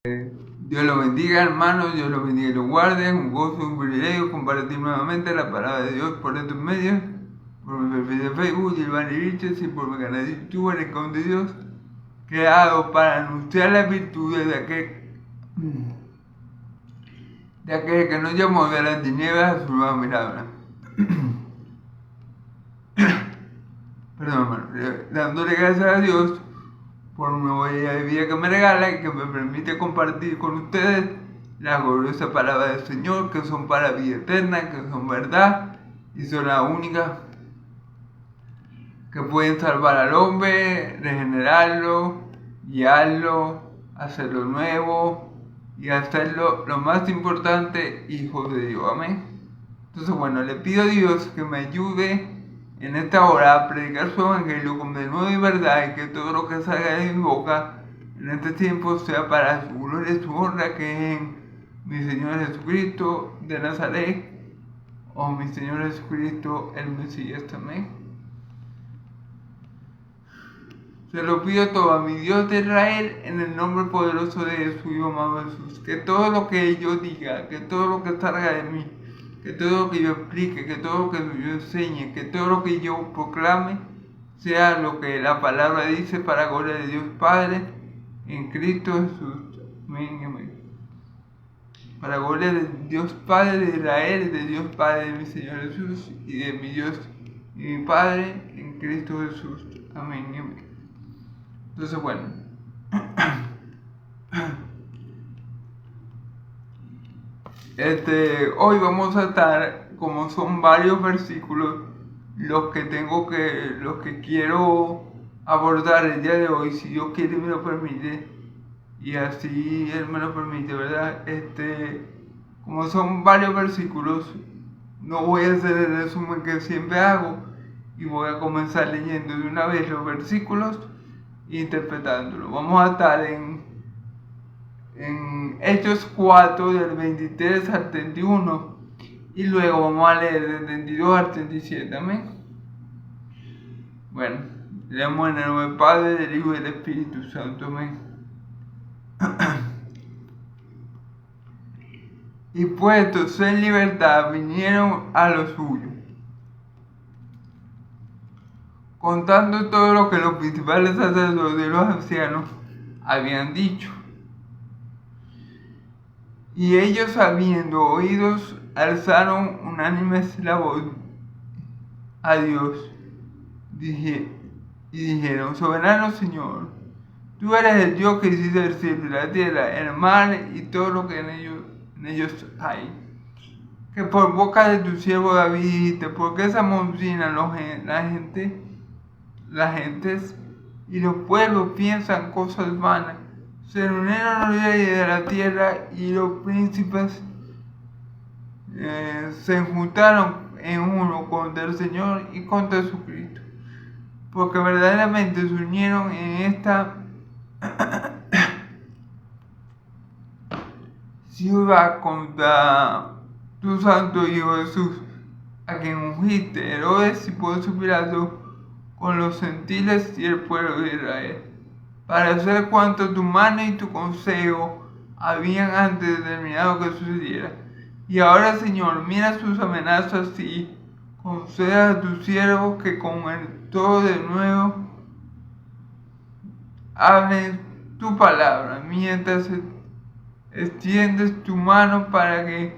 Dios los bendiga, hermanos, Dios los bendiga y los guarde. Un gozo, un privilegio compartir nuevamente la palabra de Dios por estos medios, por mi perfil de Facebook, Gilbert Riches, y por mi canal de YouTube, El Rincón de Dios, creado para anunciar las virtudes de aquel que nos llamó de las tinieblas a su nueva mirada. Perdón, hermano, dándole gracias a Dios por una nueva día de vida que me regala y que me permite compartir con ustedes la gloriosa palabra del Señor, que son para vida eterna, que son verdad y son las únicas que pueden salvar al hombre, regenerarlo, guiarlo, hacerlo nuevo y hacerlo, lo más importante, hijo de Dios. Amén. Entonces, bueno, le pido a Dios que me ayude en esta hora a predicar su evangelio con de nuevo y verdad, y que todo lo que salga de mi boca en este tiempo sea para su gloria y su honra, que es en mi Señor Jesucristo de Nazaret, o mi Señor Jesucristo el Mesías también. Se lo pido todo a mi Dios de Israel en el nombre poderoso de su Hijo amado Jesús, que todo lo que yo diga, que todo lo que salga de mí, que todo lo que yo explique, que todo lo que yo enseñe, que todo lo que yo proclame, sea lo que la palabra dice para gloria de Dios Padre, en Cristo Jesús. Amén, amén. Para gloria de Dios Padre de Israel, de Dios Padre de mi Señor Jesús, y de mi Dios y mi Padre, en Cristo Jesús. Amén, amén. Entonces, bueno. Hoy vamos a estar, como son varios versículos, los que quiero abordar el día de hoy, si Dios quiere y me lo permite, y así Él me lo permite, ¿verdad? Como son varios versículos, no voy a hacer el resumen que siempre hago, y voy a comenzar leyendo de una vez los versículos e interpretándolos. Vamos a estar en Hechos 4 del 23 al 31 y luego vamos a leer del 32 al 37. Amén. Bueno, leemos en el nombre del Padre, del Hijo y del Espíritu Santo. Amén. Y puestos en libertad vinieron a lo suyo, contando todo lo que los principales sacerdotes y los ancianos habían dicho. Y ellos, habiendo oído, alzaron unánimes la voz a Dios y dijeron: Soberano Señor, tú eres el Dios que hiciste el cielo y la tierra, el mar y todo lo que en ellos hay. Que por boca de tu siervo David dijiste: ¿por qué se amotinan las gentes y los pueblos piensan cosas vanas? Se reunieron los reyes de la tierra y los príncipes se juntaron en uno contra el Señor y contra su Cristo, porque verdaderamente se unieron en esta ciudad contra tu santo Hijo Jesús, a quien ungiste, Herodes y Poncio Pilato, con los gentiles y el pueblo de Israel, para hacer cuanto tu mano y tu consejo habían antes determinado que sucediera. Y ahora, Señor, mira sus amenazas y conceda a tus siervos que con el todo de nuevo hablen tu palabra, mientras extiendes tu mano para que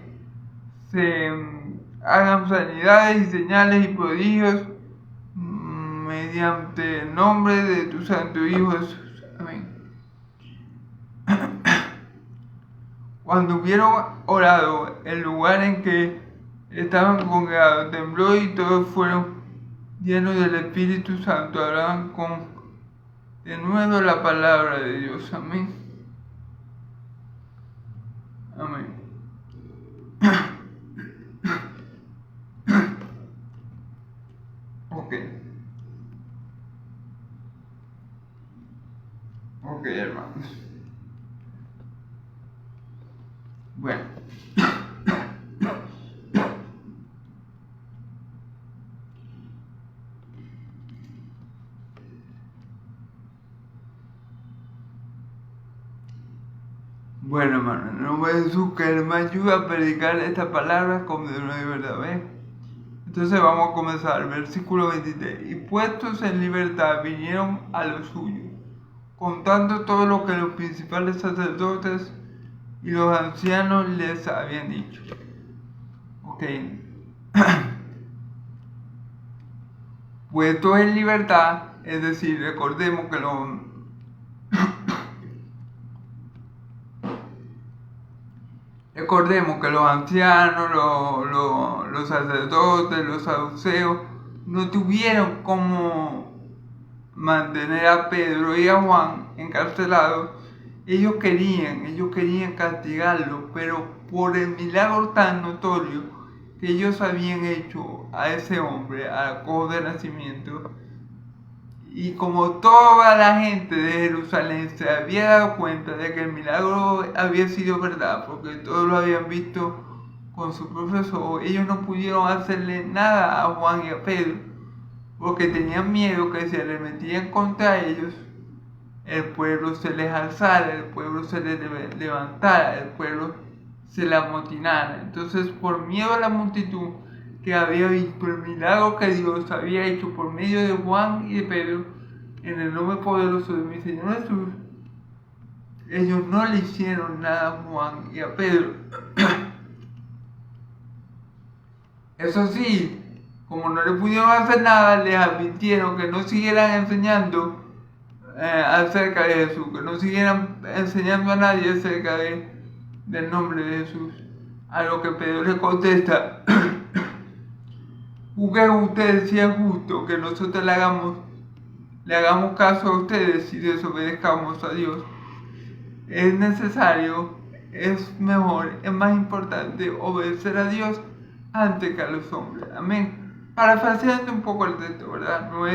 se hagan sanidades y señales y prodigios mediante el nombre de tu santo Hijo Jesús. Amén. Cuando hubieron orado, el lugar en que estaban congregados tembló y todos fueron llenos del Espíritu Santo, hablaban con de nuevo la palabra de Dios. Amén. Amén. Ok. Ok, hermanos. Bueno. Bueno, hermano, en el nombre de Jesús, que Él me ayude a predicar esta palabra como de una de verdad, ¿ves? Entonces vamos a comenzar, versículo 23. Y puestos en libertad vinieron a lo suyo, contando todo lo que los principales sacerdotes y los ancianos les habían dicho. Ok. Puestos en libertad, es decir, recordemos que los ancianos, los sacerdotes, los saduceos, no tuvieron cómo mantener a Pedro y a Juan encarcelados. Ellos querían castigarlo, pero por el milagro tan notorio que ellos habían hecho a ese hombre, al cojo de nacimiento, y como toda la gente de Jerusalén se había dado cuenta de que el milagro había sido verdad, porque todos lo habían visto con su profesor, ellos no pudieron hacerle nada a Juan y a Pedro, porque tenían miedo que si le metían contra ellos, el pueblo se les alzara, el pueblo se les levantara, el pueblo se le amotinara. Entonces, por miedo a la multitud que había visto el milagro que Dios había hecho por medio de Juan y de Pedro, en el nombre poderoso de mi Señor Jesús, ellos no le hicieron nada a Juan y a Pedro. Eso sí, como no le pudieron hacer nada, les advirtieron que no siguieran enseñando acerca de Jesús, que no siguieran enseñando a nadie acerca del nombre de Jesús. A lo que Pedro le contesta: juzguen ustedes si es justo que nosotros le hagamos caso a ustedes y desobedezcamos a Dios. Es necesario, es mejor, es más importante obedecer a Dios antes que a los hombres. Amén. Parafraseando un poco el texto, ¿verdad? No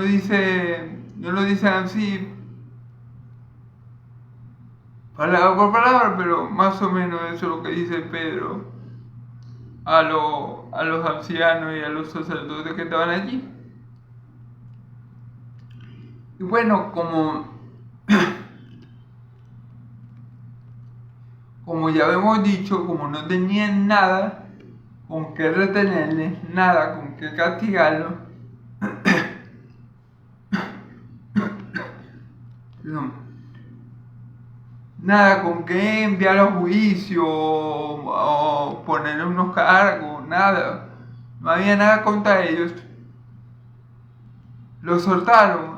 lo dicen así palabra por palabra, pero más o menos eso es lo que dice Pedro a los ancianos y a los sacerdotes que estaban allí. Y bueno, como ya hemos dicho, como no tenían nada con qué retenerles, nada con qué castigarlos, nada con qué enviar a juicio o ponerle unos cargos, nada, no había nada contra ellos. Los soltaron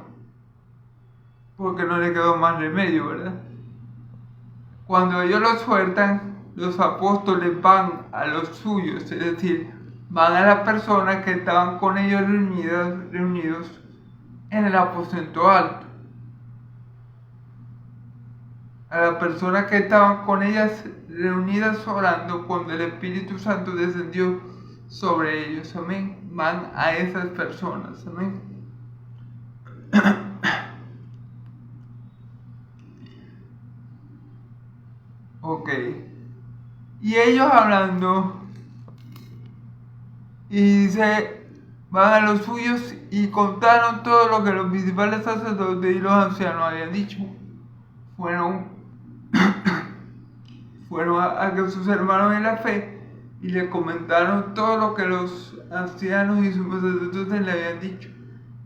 porque no le quedó más remedio, ¿verdad? Cuando ellos los sueltan, los apóstoles van a los suyos, es decir, van a las personas que estaban con ellos reunidos en el aposento alto. A las personas que estaban con ellas reunidas orando cuando el Espíritu Santo descendió sobre ellos. Amén. Van a esas personas. Amén. Ok. Y ellos hablando, y dice, van a los suyos y contaron todo lo que los principales sacerdotes y los ancianos habían dicho. Fueron a que sus hermanos en la fe y le comentaron todo lo que los ancianos y sus sacerdotes le habían dicho,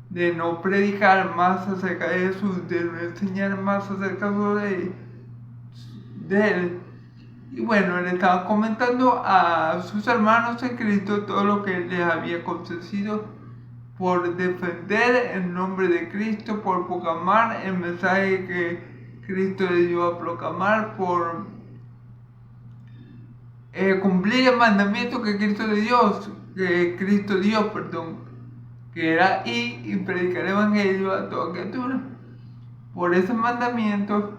de no predicar más acerca de Jesús, de no enseñar más acerca de él. Y bueno, le estaban comentando a sus hermanos en Cristo todo lo que les había acontecido por defender el nombre de Cristo, por proclamar el mensaje que Cristo le dio a proclamar, por cumplir el mandamiento que Cristo dio, que era ir y predicar el evangelio a toda criatura. Por ese mandamiento,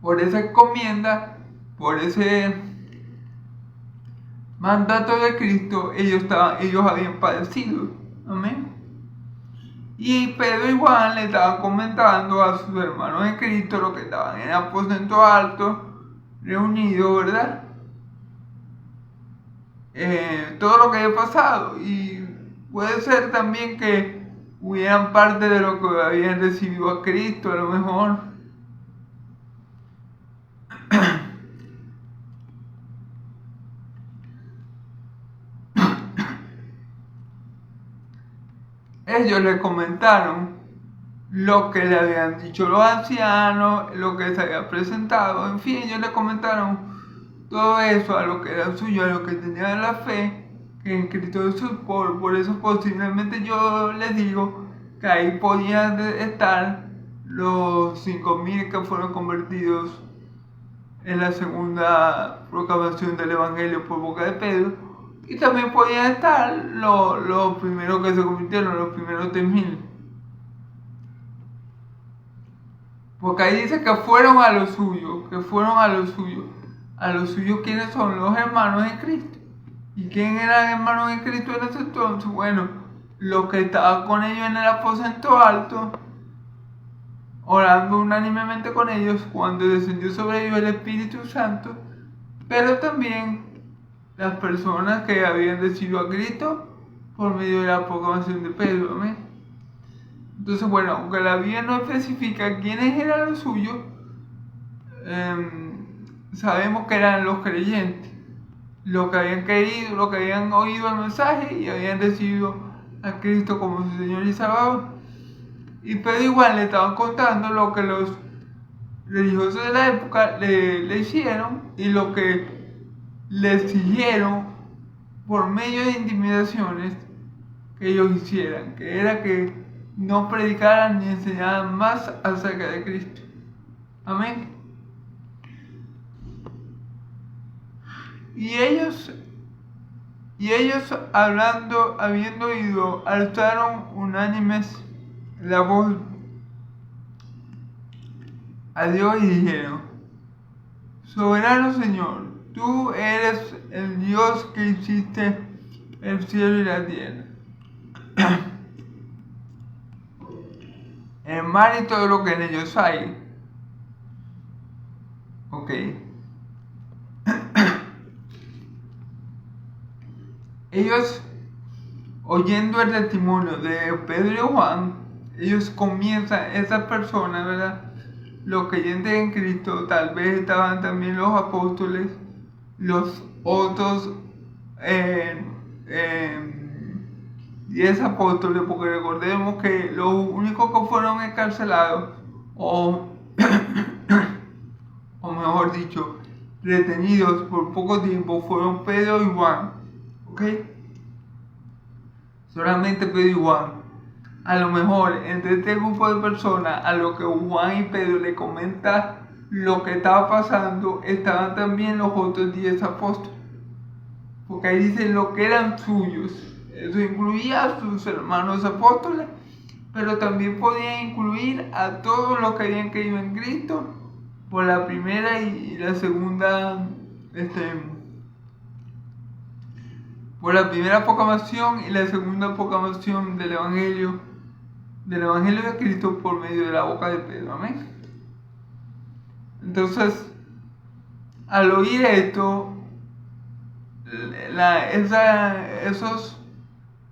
por esa encomienda, por ese mandato de Cristo, ellos habían padecido. Amén. Y Pedro y Juan le estaban comentando a sus hermanos en Cristo, los que estaban en el aposento alto, reunidos, ¿verdad? Todo lo que había pasado. Y puede ser también que hubieran parte de lo que habían recibido a Cristo, a lo mejor. Ellos le comentaron lo que le habían dicho los ancianos, lo que se había presentado, en fin, ellos le comentaron todo eso a lo que era suyo, a lo que tenían la fe que en Cristo Jesús. Por eso posiblemente yo les digo que ahí podían estar los 5,000 que fueron convertidos en la segunda proclamación del Evangelio por boca de Pedro, y también podían estar los primeros que se convirtieron, los primeros 3,000. Porque ahí dice que fueron a lo suyo, que fueron a lo suyo. A los suyos, ¿quiénes son? Los hermanos en Cristo. ¿Y quién eran hermanos en Cristo en ese entonces? Bueno, los que estaban con ellos en el aposento alto, orando unánimemente con ellos cuando descendió sobre ellos el Espíritu Santo, pero también las personas que habían recibido a Cristo por medio de la proclamación de Pedro. Amén. Entonces, bueno, aunque la Biblia no especifica quiénes eran los suyos, sabemos que eran los creyentes, los que habían creído, los que habían oído el mensaje y habían recibido a Cristo como su Señor y Salvador. Y Pedro igual le estaban contando lo que los religiosos de la época le hicieron y lo que le exigieron por medio de intimidaciones que ellos hicieran, que era que no predicaran ni enseñaran más acerca de Cristo. Amén. Y ellos hablando, habiendo oído, alzaron unánimes la voz a Dios y dijeron: Soberano Señor, tú eres el Dios que hiciste el cielo y la tierra, el mar y todo lo que en ellos hay. Ok. Ellos, oyendo el testimonio de Pedro y Juan, ellos comienzan, esas personas, ¿verdad? Los creyentes en Cristo, tal vez estaban también los apóstoles, los otros 10 apóstoles, porque recordemos que los únicos que fueron encarcelados, o mejor dicho, retenidos por poco tiempo, fueron Pedro y Juan. ¿Ok? Solamente Pedro y Juan. A lo mejor entre este grupo de personas, a lo que Juan y Pedro le comentan lo que estaba pasando, estaban también los otros 10 apóstoles. Porque ahí dice lo que eran suyos. Eso incluía a sus hermanos apóstoles, pero también podía incluir a todos los que habían creído en Cristo por la primera y la segunda, por la primera proclamación y la segunda proclamación del Evangelio de Cristo por medio de la boca de Pedro. Amén. Entonces, al oír esto, esos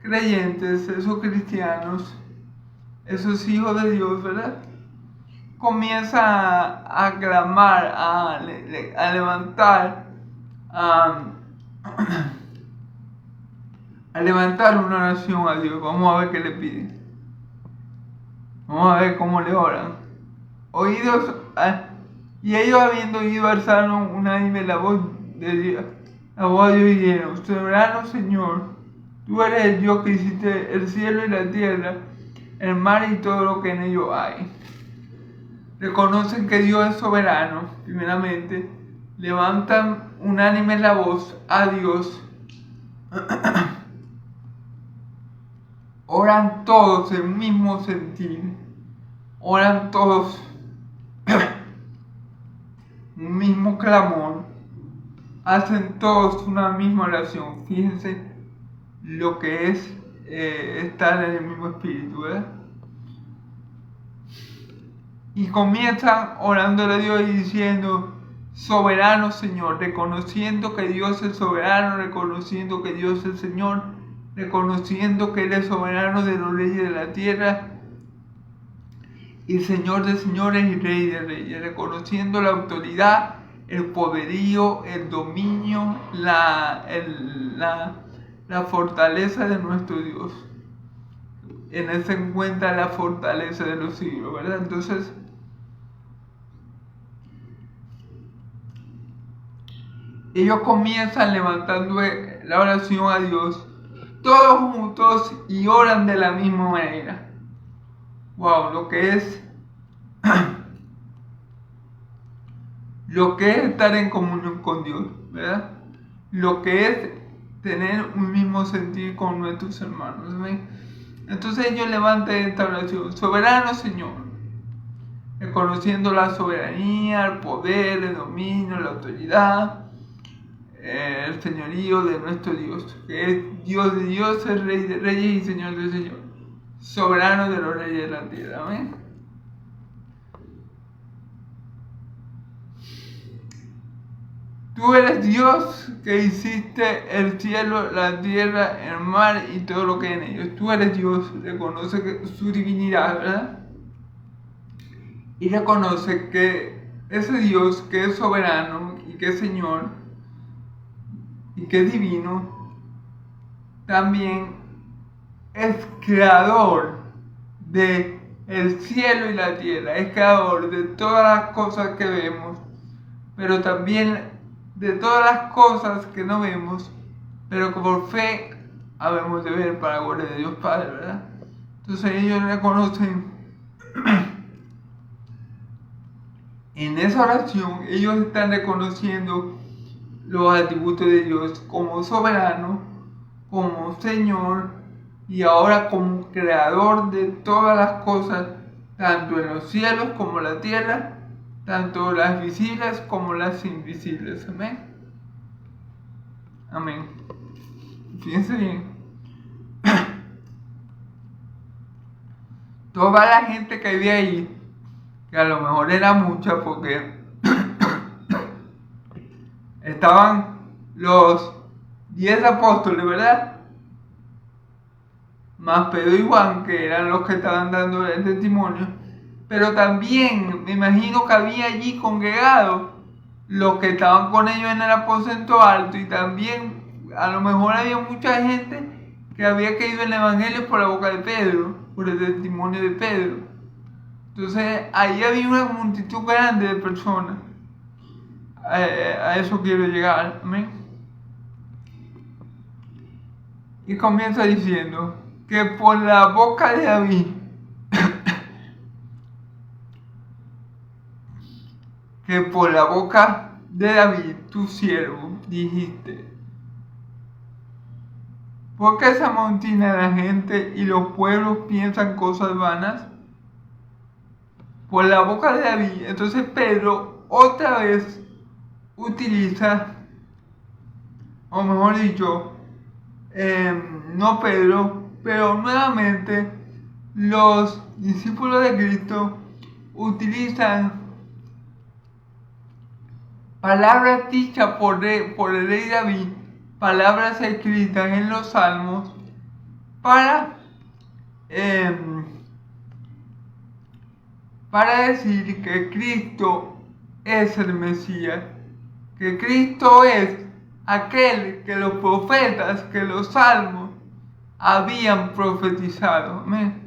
creyentes, esos cristianos, esos hijos de Dios, ¿verdad?, comienza a clamar, a levantar, a levantar una oración a Dios. Vamos a ver qué le piden. Vamos a ver cómo le oran. Oídos, y ellos habiendo oído alzaron unánime la voz de Dios, y dijeron: Soberano Señor, tú eres el Dios que hiciste el cielo y la tierra, el mar y todo lo que en ellos hay. Reconocen que Dios es soberano, primeramente. Levantan unánime la voz a Dios. Oran todos el mismo sentir. Oran todos un mismo clamor. Hacen todos una misma oración. Fíjense lo que es estar en el mismo espíritu, ¿verdad? Y comienzan orándole a Dios y diciendo: Soberano Señor, reconociendo que Dios es soberano, reconociendo que Dios es Señor, reconociendo que Él es soberano de los reyes de la tierra y Señor de señores y Rey de reyes, reconociendo la autoridad, el poderío, el dominio, la fortaleza de nuestro Dios. En Él se encuentra la fortaleza de los siglos, ¿verdad? Entonces, ellos comienzan levantando la oración a Dios, todos juntos, y oran de la misma manera. Wow, lo que es estar en comunión con Dios, ¿verdad? Lo que es tener un mismo sentir con nuestros hermanos, ¿ven? Entonces ellos levantan esta oración: soberano Señor, reconociendo la soberanía, el poder, el dominio, la autoridad, el señorío de nuestro Dios, que es Dios de dioses, Rey de reyes y Señor de señores, soberano de los reyes de la tierra. Amén. Tú eres Dios que hiciste el cielo, la tierra, el mar y todo lo que hay en ellos. Tú eres Dios, reconoce su divinidad, ¿verdad? Y reconoce que ese Dios que es soberano y que es Señor y que es divino, también es creador de el cielo y la tierra, es creador de todas las cosas que vemos, pero también de todas las cosas que no vemos, pero que por fe habemos de ver para la gloria de Dios Padre, ¿verdad? Entonces ellos reconocen en esa oración, ellos están reconociendo los atributos de Dios como soberano, como Señor y ahora como creador de todas las cosas, tanto en los cielos como en la tierra, tanto las visibles como las invisibles. Amén. Amén. Fíjense bien. Toda la gente que había ahí, que a lo mejor era mucha porque estaban los 10 apóstoles, ¿verdad? Más Pedro y Juan, que eran los que estaban dando el testimonio, pero también me imagino que había allí congregados los que estaban con ellos en el aposento alto, y también a lo mejor había mucha gente que había creído en el evangelio por la boca de Pedro, por el testimonio de Pedro. Entonces ahí había una multitud grande de personas. A eso quiero llegar. Amén. Y comienza diciendo que por la boca de David que por la boca de David, tu siervo, dijiste: ¿por qué se amontina la gente y los pueblos piensan cosas vanas? Por la boca de David. Entonces Pedro otra vez utiliza, o mejor dicho, no Pedro, pero nuevamente los discípulos de Cristo utilizan palabras dichas por el rey David, palabras escritas en los salmos, para decir que Cristo es el Mesías, que Cristo es aquel que los profetas, que los salmos habían profetizado. Amén.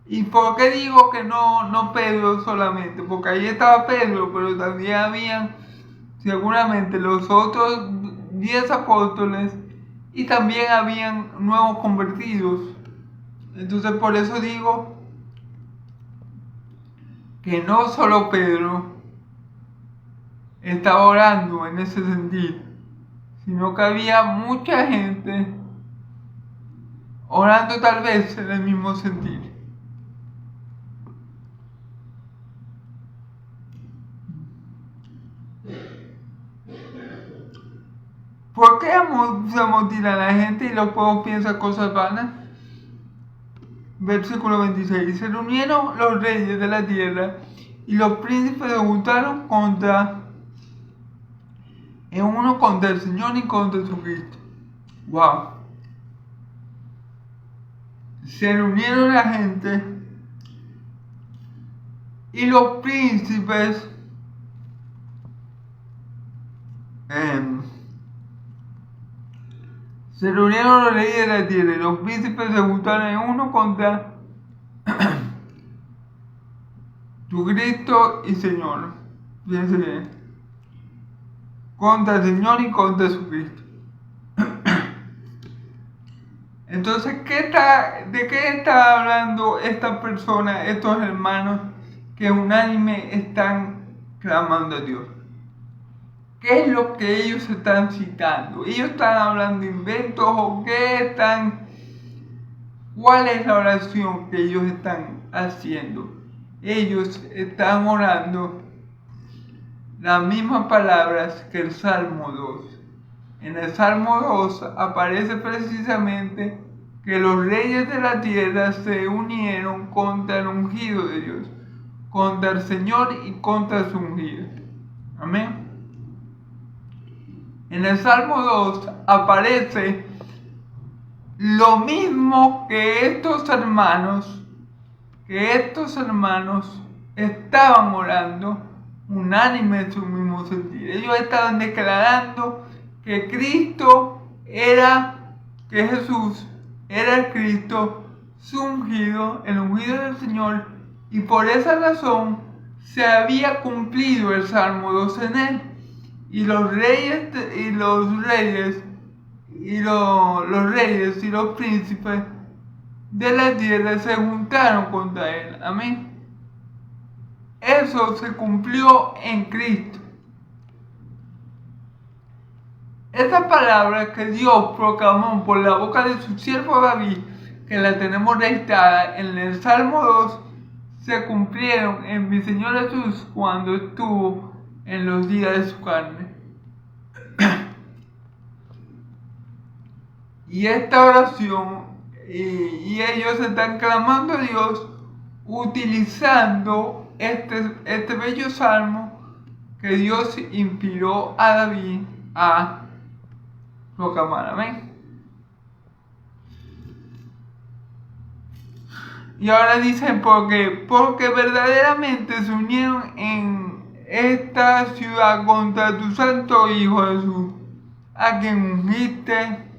¿Y por qué digo que no Pedro solamente? Porque ahí estaba Pedro, pero también habían seguramente los otros 10 apóstoles y también habían nuevos convertidos. Entonces por eso digo que no solo Pedro estaba orando en ese sentido, sino que había mucha gente orando tal vez en el mismo sentido. ¿Por qué se amotina la gente y los pueblos piensan cosas vanas? Versículo 26. Se reunieron los reyes de la tierra y los príncipes se juntaron en uno contra el Señor y contra Jesucristo. Wow. se reunieron la gente y los príncipes se reunieron los reyes de la tierra y los príncipes se juntaron en uno contra tu Cristo y Señor. Fíjense bien. Contra el Señor y contra su Cristo. Entonces, ¿de qué está hablando esta persona, estos hermanos que unánime están clamando a Dios? ¿Qué es lo que ellos están citando? ¿Ellos están hablando inventos o qué están? ¿Cuál es la oración que ellos están haciendo? Ellos están orando las mismas palabras que el Salmo 2. En el Salmo 2 aparece precisamente que los reyes de la tierra se unieron contra el ungido de Dios, contra el Señor y contra su ungido. Amén. En el Salmo 2 aparece lo mismo que estos hermanos estaban orando unánime en su mismo sentido. Ellos estaban declarando que Jesús era el Cristo, su ungido, el ungido del Señor, y por esa razón se había cumplido el Salmo 2 en él. Y los reyes y los príncipes de la tierra se juntaron contra él. Amén. Eso se cumplió en Cristo. Esta palabra que Dios proclamó por la boca de su siervo David, que la tenemos registrada en el Salmo 2, se cumplieron en mi Señor Jesús cuando estuvo en los días de su carne. Y esta oración, y ellos están clamando a Dios utilizando este bello salmo que Dios inspiró a David a proclamar. Amén. Y ahora dicen porque verdaderamente se unieron en esta ciudad contra tu santo Hijo Jesús, a quien ungiste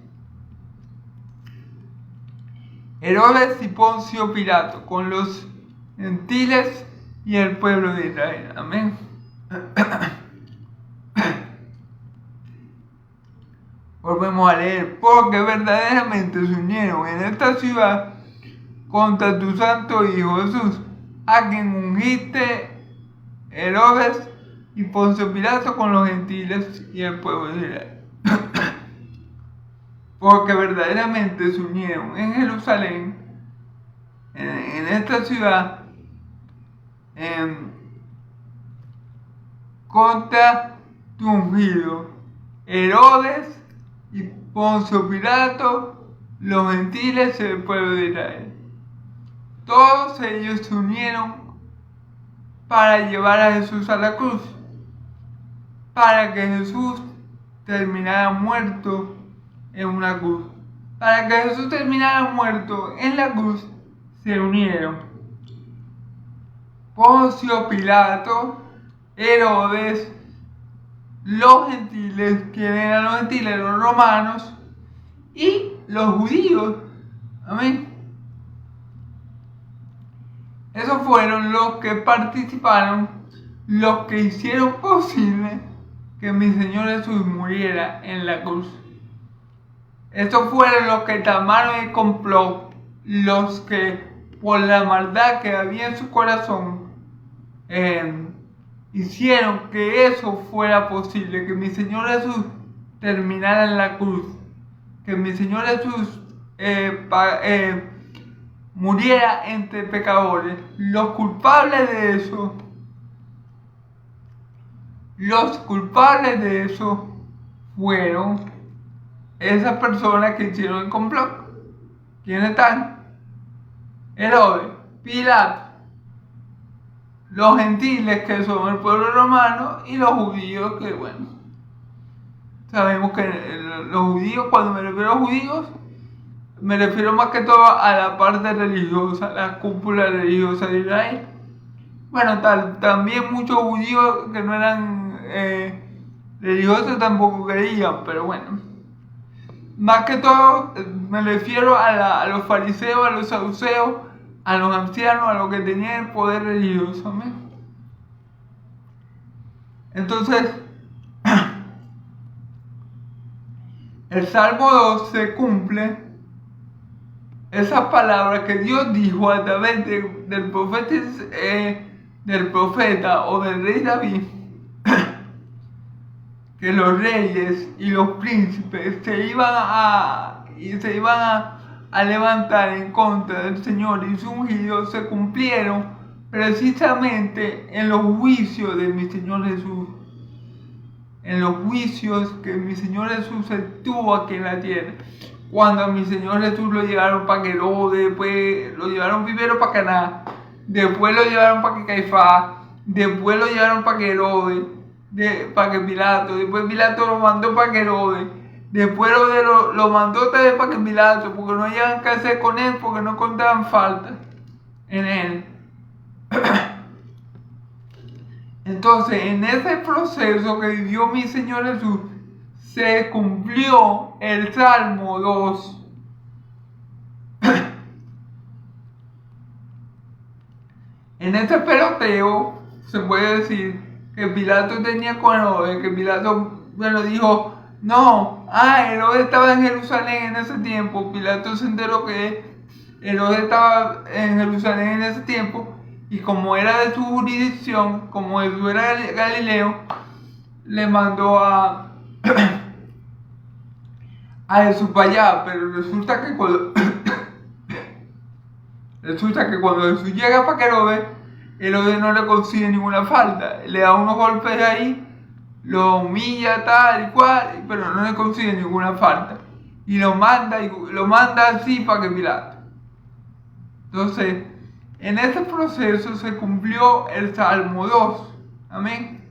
Herodes y Poncio Pilato, con los gentiles y el pueblo de Israel. Amén. Volvemos a leer, porque verdaderamente se unieron en esta ciudad contra tu santo Hijo Jesús, a quien ungiste Herodes y Poncio Pilato con los gentiles y el pueblo de Israel. Porque verdaderamente se unieron en Jerusalén, en esta ciudad, contra tu ungido, Herodes y Poncio Pilato, los gentiles y el pueblo de Israel. Todos ellos se unieron para llevar a Jesús a la cruz, para que Jesús terminara muerto en una cruz. Para que Jesús terminara muerto en la cruz, se unieron Poncio Pilato, Herodes, los gentiles, ¿quiénes eran los gentiles? Los romanos y los judíos. Amén. Esos fueron los que participaron, los que hicieron posible que mi Señor Jesús muriera en la cruz. Estos fueron los que tramaron el complot, los que por la maldad que había en su corazón hicieron que eso fuera posible, que mi Señor Jesús terminara en la cruz, que mi Señor Jesús muriera entre pecadores. Los culpables de eso fueron esas personas que hicieron el complot. ¿Quiénes están? Herodes, Pilato, los gentiles, que son el pueblo romano, y los judíos, que sabemos que los judíos, cuando me refiero a judíos, Me refiero más que todo a la parte religiosa, la cúpula religiosa de Israel. Bueno, también muchos judíos que no eran religiosos tampoco creían, pero bueno. Más que todo me refiero a los fariseos, a los saduceos, a los ancianos, a los que tenían el poder religioso. ¿Amén? Entonces, el Salmo 2 se cumple esa palabra que Dios dijo a través del profeta o del rey David, que los reyes y los príncipes se iban a levantar en contra del Señor y su ungido, se cumplieron precisamente en los juicios de mi Señor Jesús, en los juicios que mi Señor Jesús estuvo aquí en la tierra. Cuando a mi Señor Jesús lo llevaron para Herodes, después lo llevaron primero para Caná, después lo llevaron para Caifás, después lo llevaron para Herodes, para que Pilato, después Pilato lo mandó para Herodes, después lo mandó otra vez para que Pilato, porque no hallaban qué hacer con él, porque no contaban falta en él. Entonces, en ese proceso que vivió mi Señor Jesús, se cumplió el Salmo 2. En ese peloteo, se puede decir que Pilato tenía con Herodes, que Pilato dijo, no, Herodes estaba en Jerusalén en ese tiempo. Pilato se enteró que Herodes estaba en Jerusalén en ese tiempo, y como era de su jurisdicción, como Jesús era Galileo, le mandó a Jesús para allá. Pero resulta que cuando Jesús llega para Herodes no le consigue ninguna falta, le da unos golpes ahí, lo humilla tal y cual, pero no le consigue ninguna falta, y lo manda así para que Pilato. Entonces, en ese proceso se cumplió el Salmo 2. Amén.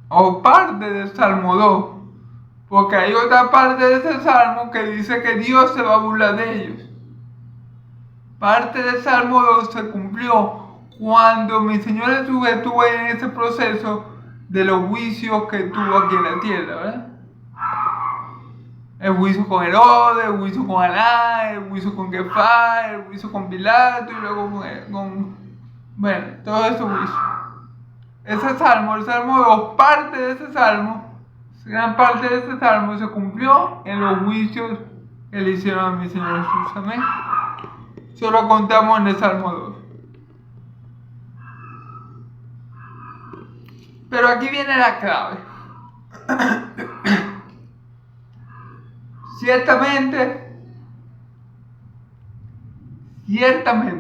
O parte del Salmo 2. Porque hay otra parte de ese Salmo que dice que Dios se va a burlar de ellos. Parte del Salmo 2 se cumplió cuando mi Señor Jesús estuvo en ese proceso de los juicios que tuvo aquí en la tierra, ¿verdad? El juicio con Herodes, el juicio con Anás, el juicio con Caifás, el juicio con Pilato y luego con todo ese juicio. Ese Salmo, el Salmo 2, parte de ese Salmo, gran parte de ese Salmo se cumplió en los juicios que le hicieron a mi Señor Jesús. Amén. Solo contamos en el Salmo 2. Pero aquí viene la clave. Ciertamente,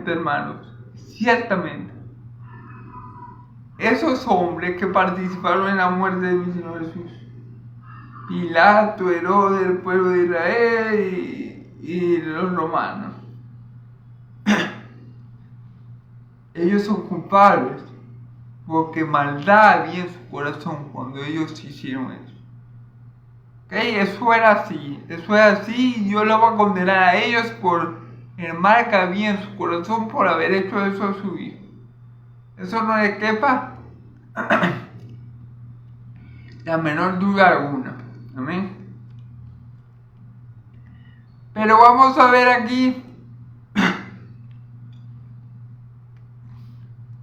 hermanos, ciertamente, esos hombres que participaron en la muerte de mi Señor Jesús, Pilato, Herodes, el pueblo de Israel y los romanos, ellos son culpables, porque maldad había en su corazón cuando ellos hicieron eso. Eso era así, y Dios lo va a condenar a ellos por el mal que había en su corazón por haber hecho eso a su hijo. Eso no le quepa la menor duda alguna. Amén. Pero vamos a ver aquí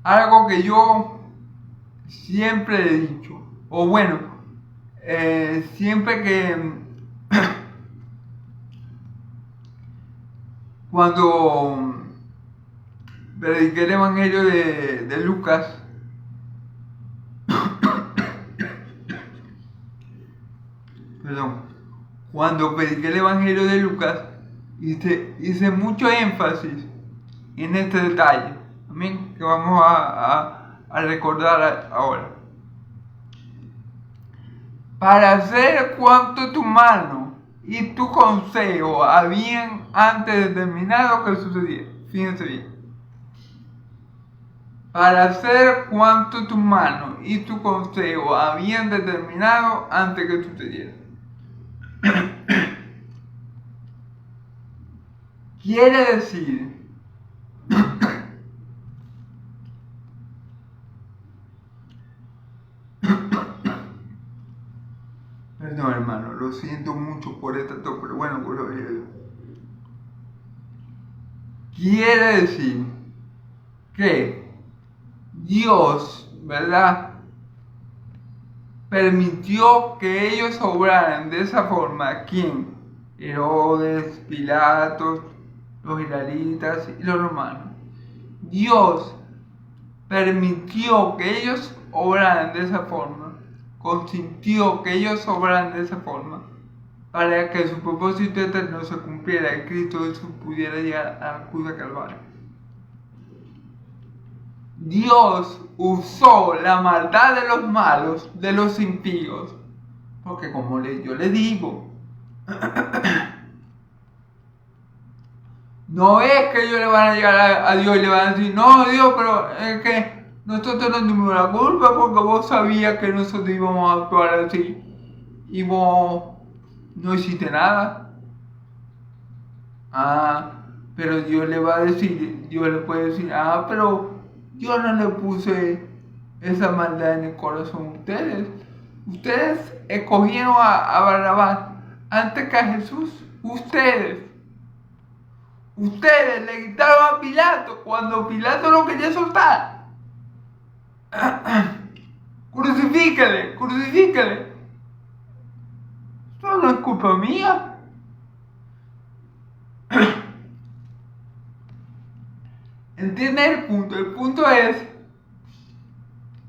algo que yo siempre he dicho, o bueno, siempre que cuando prediqué el Evangelio de Lucas, cuando prediqué el Evangelio de Lucas, hice mucho énfasis en este detalle, amén, que vamos a recordar ahora. Para hacer cuanto tu mano y tu consejo habían antes determinado que sucediera. Fíjense bien. Para hacer cuanto tu mano y tu consejo habían determinado antes que sucediera. Quiere decir perdón, hermano, lo siento mucho por esta tos, pero bueno, gloria a Dios. Quiere decir que Dios, ¿verdad?, permitió que ellos obraran de esa forma. ¿Quién? Herodes, Pilatos, los israelitas y los romanos. Dios permitió que ellos obraran de esa forma, consintió que ellos obraran de esa forma, para que su propósito eterno se cumpliera y Cristo Jesús pudiera llegar a la cruz de Calvario. Dios usó la maldad de los malos, de los impíos, porque como yo le digo, no es que ellos le van a llegar a Dios y le van a decir, no Dios, pero es que nosotros no tuvimos la culpa porque vos sabías que nosotros íbamos a actuar así y vos no hiciste nada. Pero Dios le va a decir, Dios le puede decir, pero yo no le puse esa maldad en el corazón a ustedes. Ustedes escogieron a Barrabás antes que a Jesús. Ustedes le gritaron a Pilato cuando Pilato lo quería soltar. Crucifíquele. Esto no es culpa mía. ¿Entiendes el punto? El punto es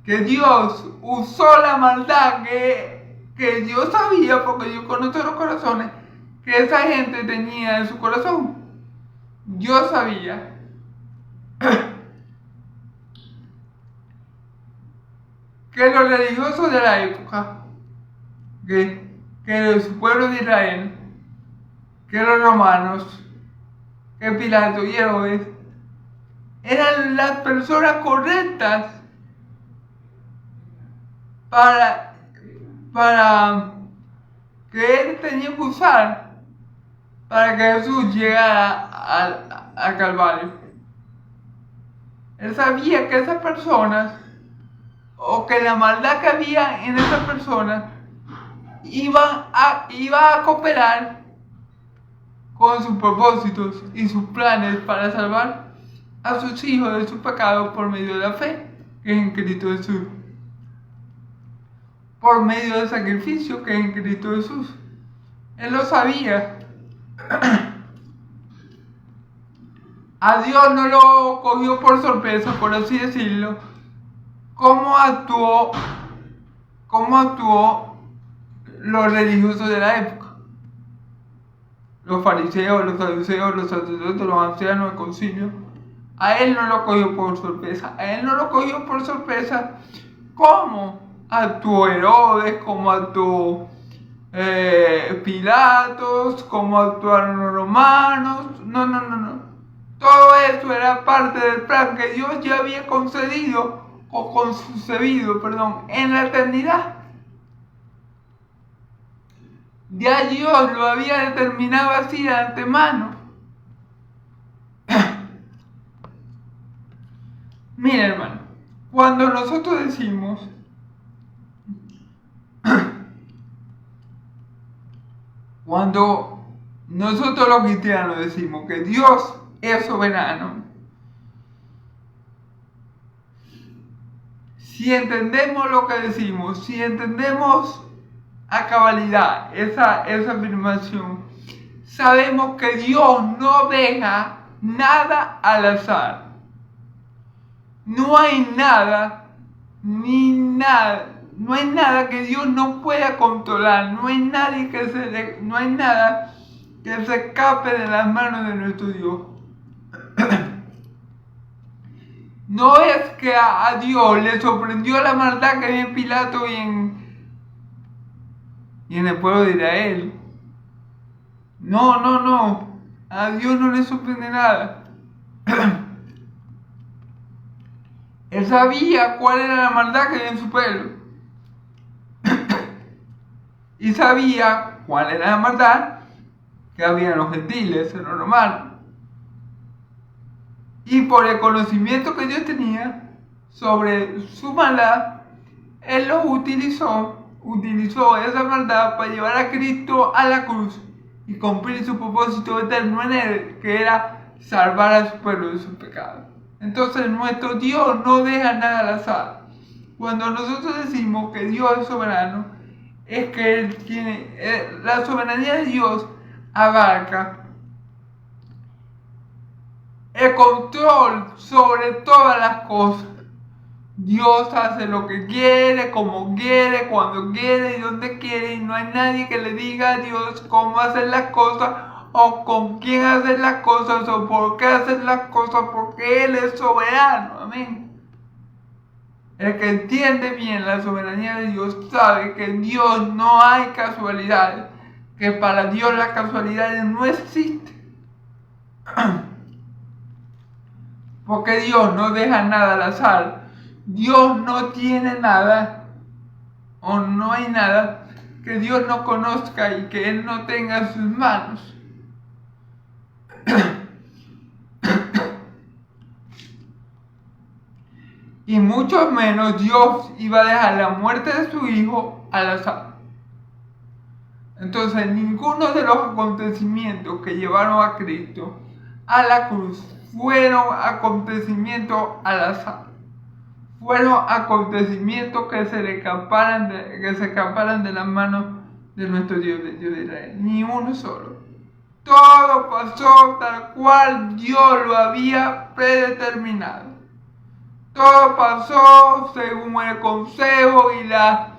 que Dios usó la maldad que Dios sabía, porque Dios conoce los corazones, que esa gente tenía en su corazón. Dios sabía que los religiosos de la época, que su pueblo de Israel, que los romanos, que Pilato y Herodes, eran las personas correctas para que él tenía que usar para que Jesús llegara al Calvario. Él sabía que esas personas, o que la maldad que había en esas personas, iba a cooperar con sus propósitos y sus planes para salvar a sus hijos de sus pecados por medio de la fe que es en Cristo Jesús, por medio del sacrificio que es en Cristo Jesús. Él lo sabía. A Dios no lo cogió por sorpresa, por así decirlo. ¿Cómo actuó los religiosos de la época? Los fariseos, los saduceos, los sacerdotes, los ancianos del concilio. A él no lo cogió por sorpresa. ¿Cómo actuó Herodes? ¿Cómo actuó Pilatos? ¿Cómo actuaron los romanos? No. Todo eso era parte del plan que Dios ya había concebido en la eternidad. Ya Dios lo había determinado así de antemano. Mira, hermano, cuando nosotros decimos cuando nosotros los cristianos decimos que Dios es soberano, si entendemos lo que decimos, si entendemos a cabalidad esa afirmación, sabemos que Dios no deja nada al azar. No hay nada que Dios no pueda controlar. No hay nada que se escape de las manos de nuestro Dios. No es que a Dios le sorprendió la maldad que había en Pilato y en el pueblo de Israel. No. A Dios no le sorprende nada. Él sabía cuál era la maldad que había en su pueblo. y sabía cuál era la maldad que había en los gentiles, en lo normal. Y por el conocimiento que Dios tenía sobre su maldad, Él lo utilizó esa maldad para llevar a Cristo a la cruz y cumplir su propósito eterno en Él, que era salvar a su pueblo de sus pecados. Entonces nuestro Dios no deja nada al azar. Cuando nosotros decimos que Dios es soberano, es que Él tiene, la soberanía de Dios abarca el control sobre todas las cosas. Dios hace lo que quiere, como quiere, cuando quiere y donde quiere, y no hay nadie que le diga a Dios cómo hacer las cosas o con quién hacer las cosas o por qué hacer las cosas, porque Él es soberano. Amén. El que entiende bien la soberanía de Dios sabe que en Dios no hay casualidades, que para Dios las casualidades no existen. Porque Dios no deja nada al azar. Dios no tiene nada, o no hay nada que Dios no conozca y que Él no tenga en sus manos. Y mucho menos Dios iba a dejar la muerte de su hijo al azar. Entonces ninguno de los acontecimientos que llevaron a Cristo a la cruz fueron acontecimientos al azar. Fueron acontecimientos que se escaparan de las manos de nuestro Dios, de Dios de Israel. Ni uno solo. Todo pasó tal cual Dios lo había predeterminado. Todo pasó según el consejo y la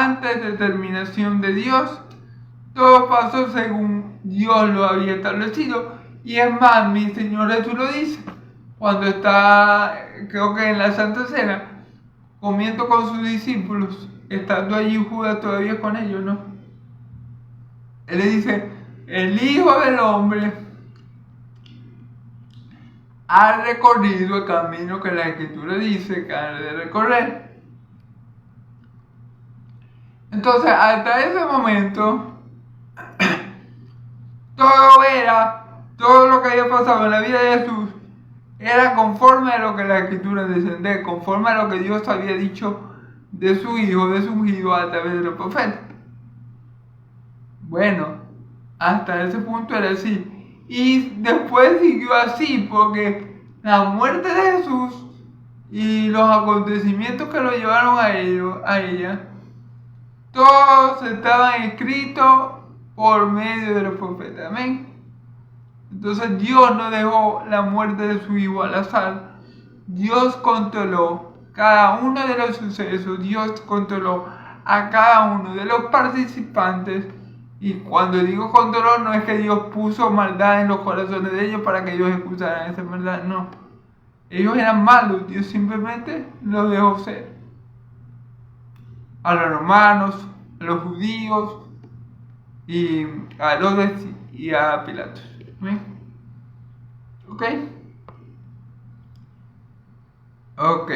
antes determinación de Dios. Todo pasó según Dios lo había establecido. Y es más, mi Señor Jesús lo dice cuando está, creo que en la Santa Cena, comiendo con sus discípulos, estando allí Judas todavía con ellos, ¿no? Él le dice: el Hijo del Hombre ha recorrido el camino que la Escritura dice que ha de recorrer. Entonces, hasta ese momento, todo lo que había pasado en la vida de Jesús era conforme a lo que la Escritura dice, conforme a lo que Dios había dicho de su Hijo, de su ungido a través de los profetas. Bueno, hasta ese punto era así. Y después siguió así, porque la muerte de Jesús y los acontecimientos que lo llevaron a ella, todos estaban escritos por medio de los profetas. Amén. Entonces Dios no dejó la muerte de su hijo al azar. Dios controló cada uno de los sucesos. Dios controló a cada uno de los participantes. Y cuando digo controló, no es que Dios puso maldad en los corazones de ellos para que ellos escucharan esa maldad. No. Ellos eran malos. Dios simplemente los dejó ser. A los romanos, a los judíos y a Herodes y a Pilatos. ¿Sí? ¿Ok? Ok.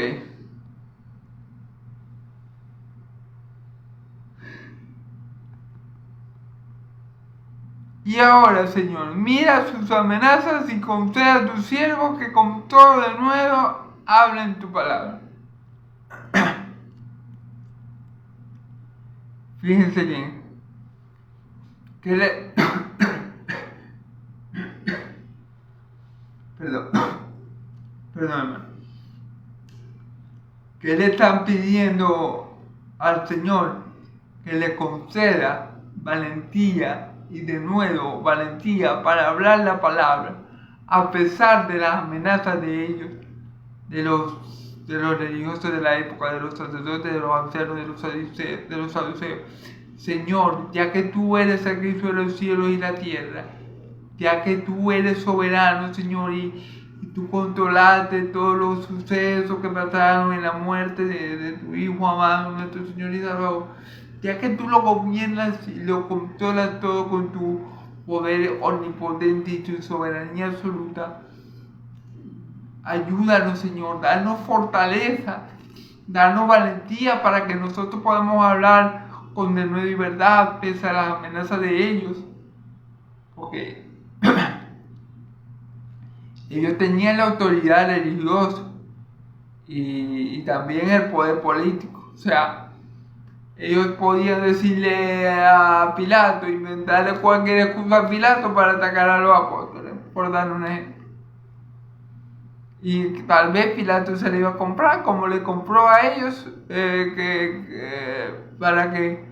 Y ahora, Señor, mira sus amenazas y concede a tus siervos que con todo de nuevo hablen tu palabra. Fíjense bien. Perdón, hermano. Que le están pidiendo al Señor que le conceda valentía y de nuevo valentía para hablar la palabra, a pesar de las amenazas de ellos, de los religiosos de la época, de los sacerdotes, de los ancianos, de los saduceos. Señor, ya que tú eres el Cristo de los cielos y la tierra, ya que tú eres soberano, Señor, y tú controlaste todos los sucesos que pasaron en la muerte de tu Hijo amado, nuestro Señor y Salvador, ya que tú lo gobiernas y lo controlas todo con tu poder omnipotente y tu soberanía absoluta, ayúdanos, Señor, danos fortaleza darnos valentía para que nosotros podamos hablar con denuedo y verdad pese a las amenazas de ellos, porque ellos tenían la autoridad religiosa y también el poder político. O sea, ellos podían decirle a Pilato, inventarle cualquier excusa a Pilato para atacar a los apóstoles, por dar un ejemplo. Y tal vez Pilato se le iba a comprar, como le compró a ellos, para que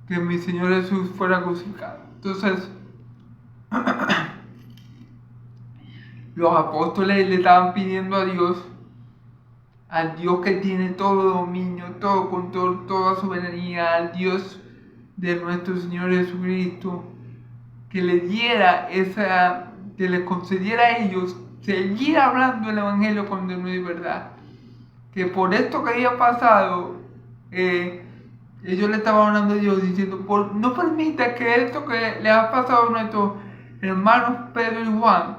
mi Señor Jesús fuera crucificado. Entonces, los apóstoles le estaban pidiendo a Dios, al Dios que tiene todo dominio, todo control, toda soberanía, al Dios de nuestro Señor Jesucristo, que le diera que les concediera a ellos seguir hablando el Evangelio con denuedo y verdad. Que por esto que había pasado, ellos le estaban hablando a Dios diciendo, no permita que esto que le ha pasado a nuestros hermanos Pedro y Juan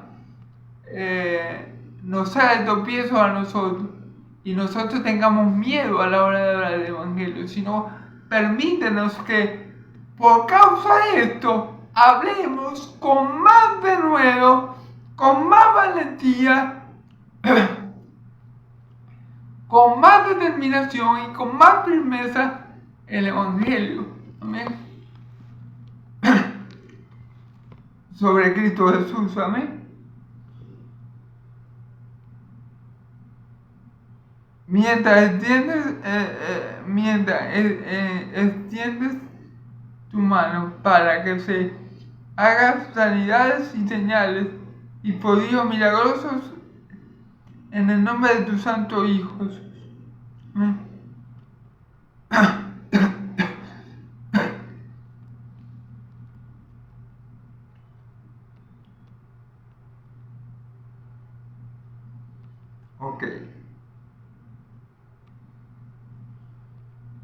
nos sea de tropiezo a nosotros y nosotros tengamos miedo a la hora de hablar del Evangelio, sino permítenos que por causa de esto hablemos con más denuedo, con más valentía, con más determinación y con más firmeza el Evangelio. Amén. Sobre Cristo Jesús. Amén. Mientras extiendes tu mano para que se hagan sanidades y señales y prodigios milagrosos en el nombre de tu Santo Hijo Jesús.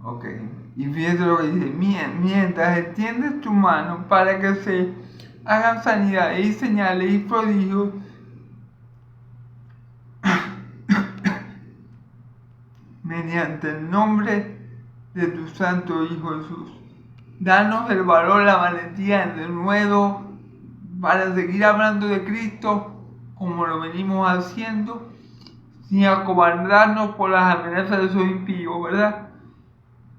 Ok. Y fíjate lo que dice, mientras extiendes tu mano para que se hagan sanidades y señales y prodigios mediante el nombre de tu Santo Hijo Jesús. Danos el valor, la valentía, el denuedo para seguir hablando de Cristo como lo venimos haciendo, sin acobardarnos por las amenazas de esos impíos, ¿verdad?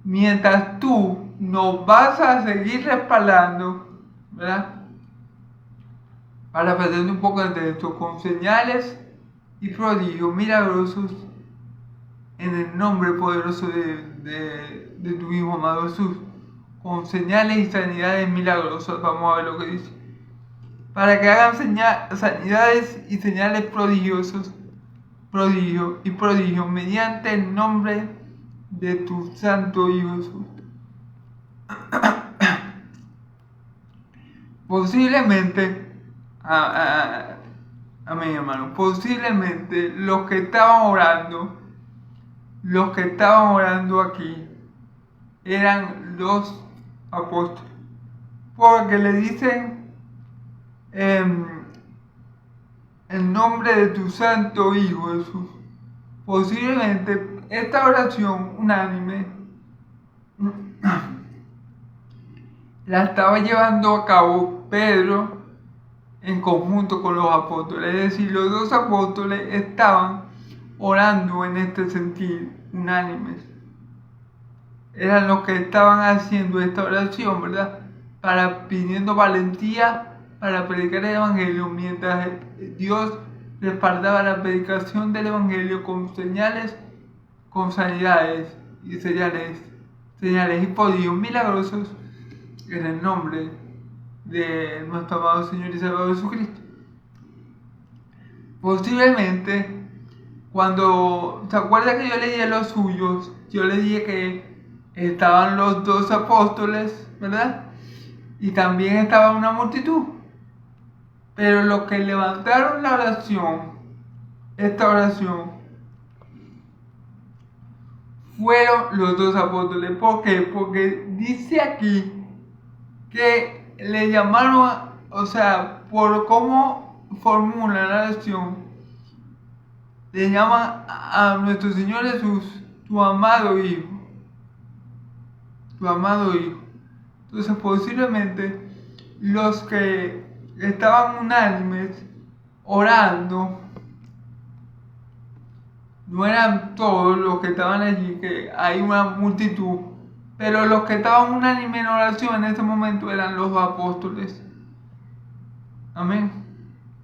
Mientras tú nos vas a seguir respaldando, ¿verdad? Para perder un poco de texto, con señales y prodigios milagrosos en el nombre poderoso de tu Hijo amado Jesús, con señales y sanidades milagrosas. Vamos a ver lo que dice. Para que hagan sanidades y señales prodigios mediante el nombre de tu Santo Hijo Jesús. Posiblemente, amén, hermano, posiblemente los que estaban orando aquí eran los apóstoles, porque le dicen en nombre de tu Santo Hijo Jesús. Posiblemente esta oración unánime la estaba llevando a cabo Pedro en conjunto con los apóstoles, es decir, los dos apóstoles estaban orando en este sentido, unánimes. Eran los que estaban haciendo esta oración, ¿verdad? Pidiendo valentía para predicar el Evangelio, mientras Dios respaldaba la predicación del Evangelio con señales, con sanidades y señales y prodigios milagrosos en el nombre de nuestro amado Señor y Salvador Jesucristo. Posiblemente, cuando se acuerda que yo leí a los suyos, yo le dije que estaban los dos apóstoles, ¿verdad? Y también estaba una multitud. Pero los que levantaron la oración, esta oración, fueron los dos apóstoles. ¿Por qué? Porque dice aquí que le llamaron, por cómo formula la oración, le llaman a nuestro Señor Jesús tu amado Hijo. Tu amado Hijo. Entonces posiblemente los que estaban unánimes orando no eran todos los que estaban allí, que hay una multitud, pero los que estaban unánimes en oración en ese momento eran los apóstoles. Amén.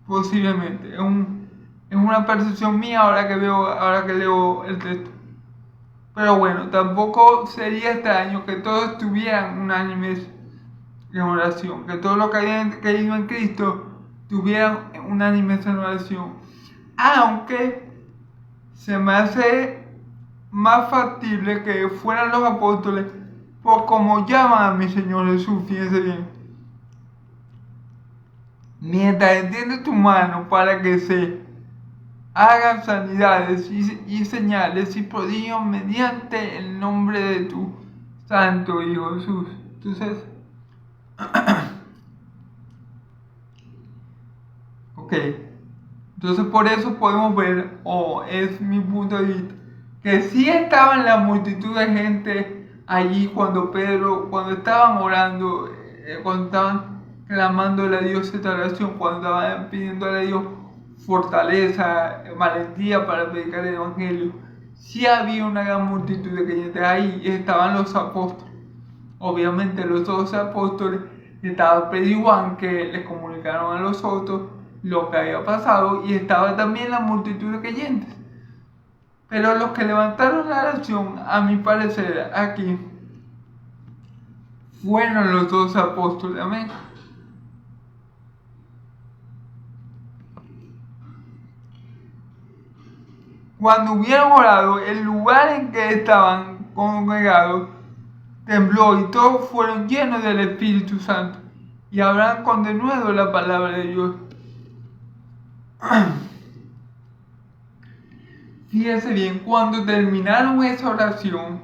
Posiblemente. Es una percepción mía ahora que leo el texto. Pero bueno, tampoco sería extraño que todos estuvieran unánimes en oración, que todos los que habían creído en Cristo tuvieran unánimes en oración. Aunque se me hace más factible que fueran los apóstoles, por como llaman a mi Señor Jesús, fíjense bien. Mientras extiende tu mano para que se hagan sanidades y señales y prodigios mediante el nombre de tu Santo Hijo Jesús. Entonces, ok. Entonces por eso podemos ver, es mi punto de vista, que sí estaba en la multitud de gente allí cuando estaban orando, cuando estaban clamándole a Dios esta oración, cuando estaban pidiéndole a Dios fortaleza, valentía para predicar el Evangelio. Sí había una gran multitud de creyentes ahí, y estaban los apóstoles. Obviamente los 12 apóstoles, estaba Pedro y Juan, que les comunicaron a los otros lo que había pasado, y estaba también la multitud de creyentes. Pero los que levantaron la oración, a mi parecer, aquí, fueron los 12 apóstoles. Amén. Cuando hubieron orado, el lugar en que estaban congregados tembló y todos fueron llenos del Espíritu Santo y hablaban con denuedo la palabra de Dios. Fíjense bien, cuando terminaron esa oración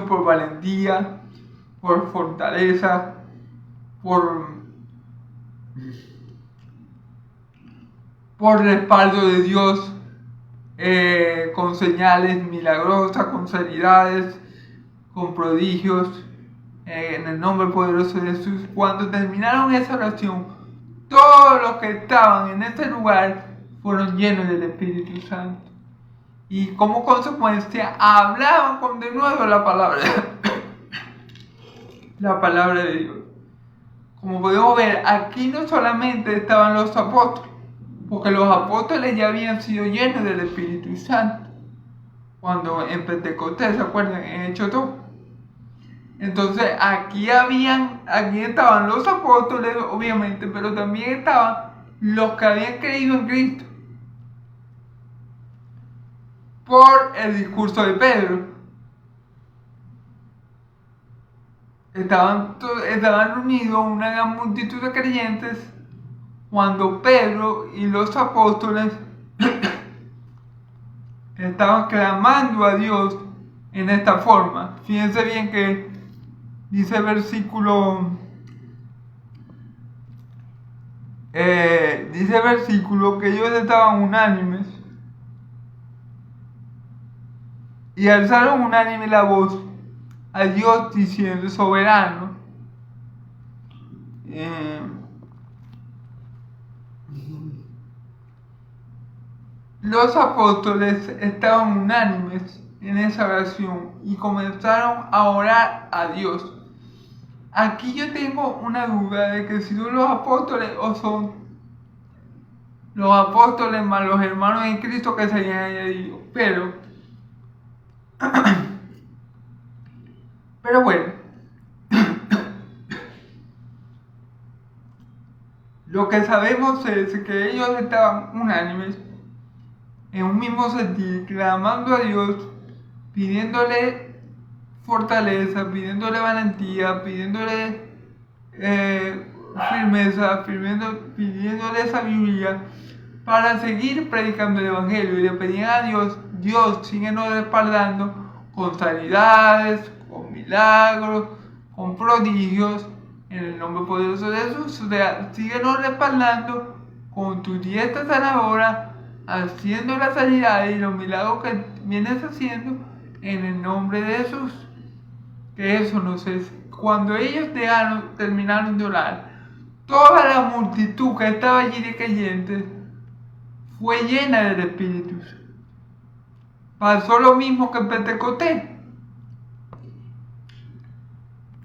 por valentía, por fortaleza, por respaldo de Dios, con señales milagrosas, con sanidades, con prodigios, en el nombre poderoso de Jesús. Cuando terminaron esa oración, todos los que estaban en ese lugar fueron llenos del Espíritu Santo. Y como consecuencia, hablaban con denuedo la palabra de Dios. Como podemos ver, aquí no solamente estaban los apóstoles, porque los apóstoles ya habían sido llenos del Espíritu Santo cuando en Pentecostés, ¿se acuerdan? En Hechos 2. Entonces aquí estaban los apóstoles, obviamente, pero también estaban los que habían creído en Cristo por el discurso de Pedro. Estaban reunidos una gran multitud de creyentes cuando Pedro y los apóstoles estaban clamando a Dios en esta forma. Fíjense bien que dice el versículo que ellos estaban unánimes y alzaron unánime la voz a Dios diciendo: soberano. Los apóstoles estaban unánimes en esa oración y comenzaron a orar a Dios. Aquí yo tengo una duda de que si son los apóstoles o son los apóstoles más los hermanos en Cristo que se habían añadido. Pero bueno, lo que sabemos es que ellos estaban unánimes en un mismo sentir, clamando a Dios, pidiéndole fortaleza, pidiéndole valentía, pidiéndole firmeza, pidiéndole sabiduría para seguir predicando el Evangelio. Y le pedían a Dios: Dios, síguenos respaldando con sanidades, con milagros, con prodigios, en el nombre poderoso de Jesús. O sea, síguenos respaldando con tu diestra sanadora haciendo la sanidad y los milagros que vienes haciendo en el nombre de Jesús. Que eso no sé. Cuando ellos terminaron de orar, toda la multitud que estaba allí de creyentes fue llena del Espíritu. Pasó lo mismo que en Pentecostés.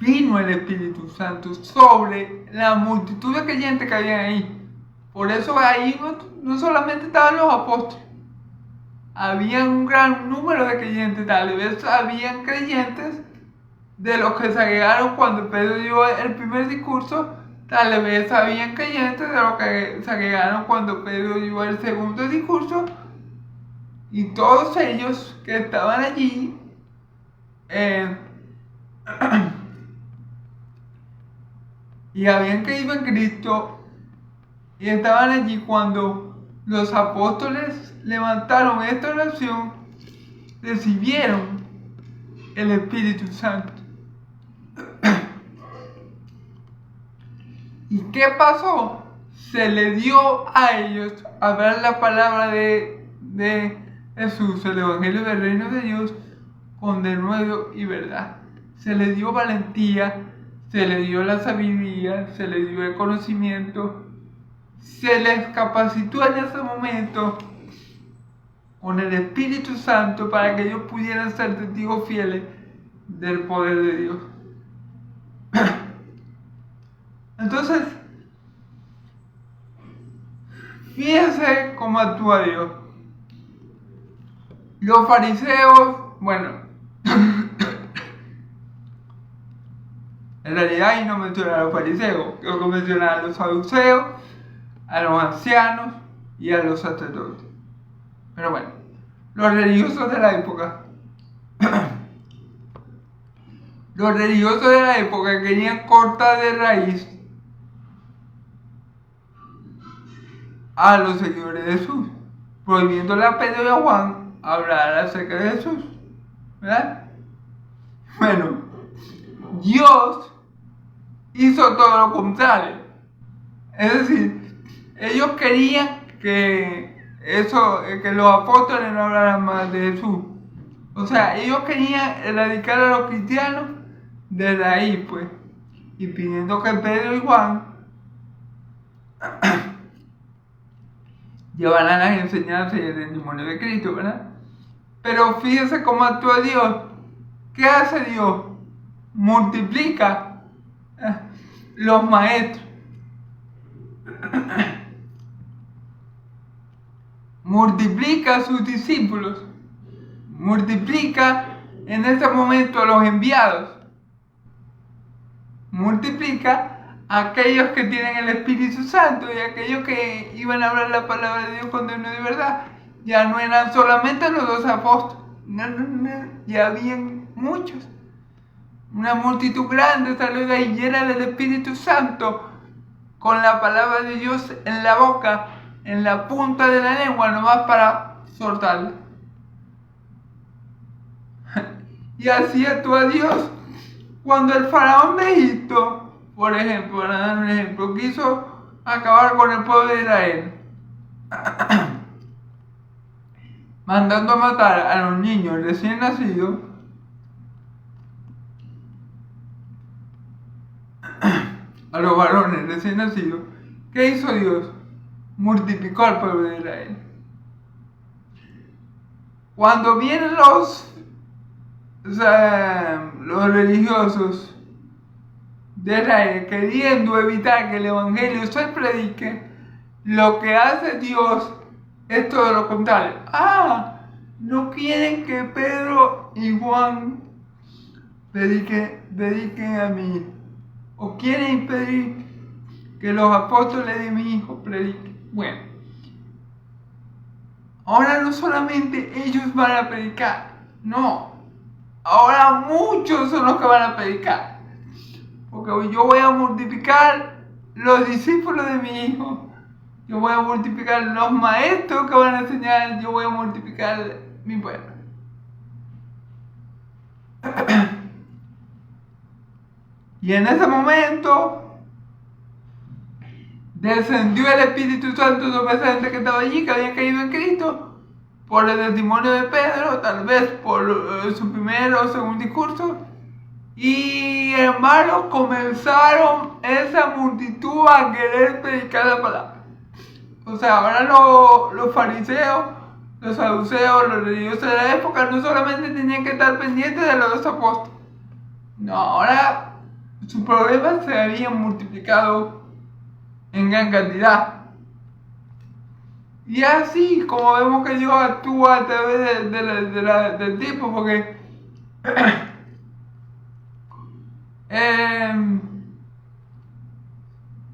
Vino el Espíritu Santo sobre la multitud de creyentes que había ahí. Por eso ahí no solamente estaban los apóstoles, había un gran número de creyentes. Tal vez habían creyentes de los que se agregaron cuando Pedro dio el primer discurso. Tal vez habían creyentes de los que se agregaron cuando Pedro dio el segundo discurso. Y todos ellos que estaban allí y habían creído en Cristo y estaban allí cuando los apóstoles levantaron esta oración, recibieron el Espíritu Santo. ¿Y qué pasó? Se le dio a ellos hablar la palabra de Jesús, el Evangelio del Reino de Dios, con denuedo y verdad. Se le dio valentía, se le dio la sabiduría, se le dio el conocimiento, se les capacitó en ese momento con el Espíritu Santo para que ellos pudieran ser testigos fieles del poder de Dios. Entonces, fíjense cómo actúa Dios. Los fariseos, bueno, en realidad ahí no menciona a los fariseos, creo que menciona a los saduceos, a los ancianos y a los sacerdotes. Pero bueno, los religiosos de la época. Los religiosos de la época querían cortar de raíz a los seguidores de Jesús, prohibiéndole a Pedro y a Juan hablar acerca de Jesús, ¿verdad? Bueno, Dios hizo todo lo contrario. Es decir, ellos querían que los apóstoles no hablaran más de Jesús. O sea, ellos querían erradicar a los cristianos de raíz, pues, y pidiendo que Pedro y Juan llevaran las enseñanzas y el testimonio de Cristo, ¿verdad? Pero fíjense cómo actúa Dios. ¿Qué hace Dios? Multiplica los maestros. Multiplica a sus discípulos. Multiplica en este momento a los enviados. Multiplica a aquellos que tienen el Espíritu Santo y aquellos que iban a hablar la palabra de Dios con denuedo de verdad. Ya no eran solamente los 12 apóstoles. No, ya habían muchos. Una multitud grande salió de ahí llena del Espíritu Santo, con la palabra de Dios en la boca, en la punta de la lengua, nomás para soltarla. Y así actúa Dios. Cuando el faraón de Egipto, por ejemplo, para dar un ejemplo, quiso acabar con el pueblo de Israel, mandando a matar a los niños recién nacidos, a los varones recién nacidos, ¿qué hizo Dios? Multiplicó al pueblo de Israel. Cuando vienen los religiosos de Israel queriendo evitar que el Evangelio se predique, lo que hace Dios es todo lo contrario. No quieren que Pedro y Juan prediquen a mí, o quieren impedir que los apóstoles de mi hijo prediquen. Bueno, ahora no solamente ellos van a predicar, no, ahora muchos son los que van a predicar, porque yo voy a multiplicar los discípulos de mi hijo, yo voy a multiplicar los maestros que van a enseñar, yo voy a multiplicar mi pueblo. Y en ese momento descendió el Espíritu Santo sobre esa gente que estaba allí, que había caído en Cristo, por el testimonio de Pedro, tal vez por su primer o segundo discurso. Y hermanos, comenzaron esa multitud a querer predicar la palabra. O sea, ahora los fariseos, los saduceos, los religiosos de la época no solamente tenían que estar pendientes de los dos apóstoles. No, ahora sus problemas se habían multiplicado en gran cantidad. Y así como vemos que Dios actúa a través del tiempo, porque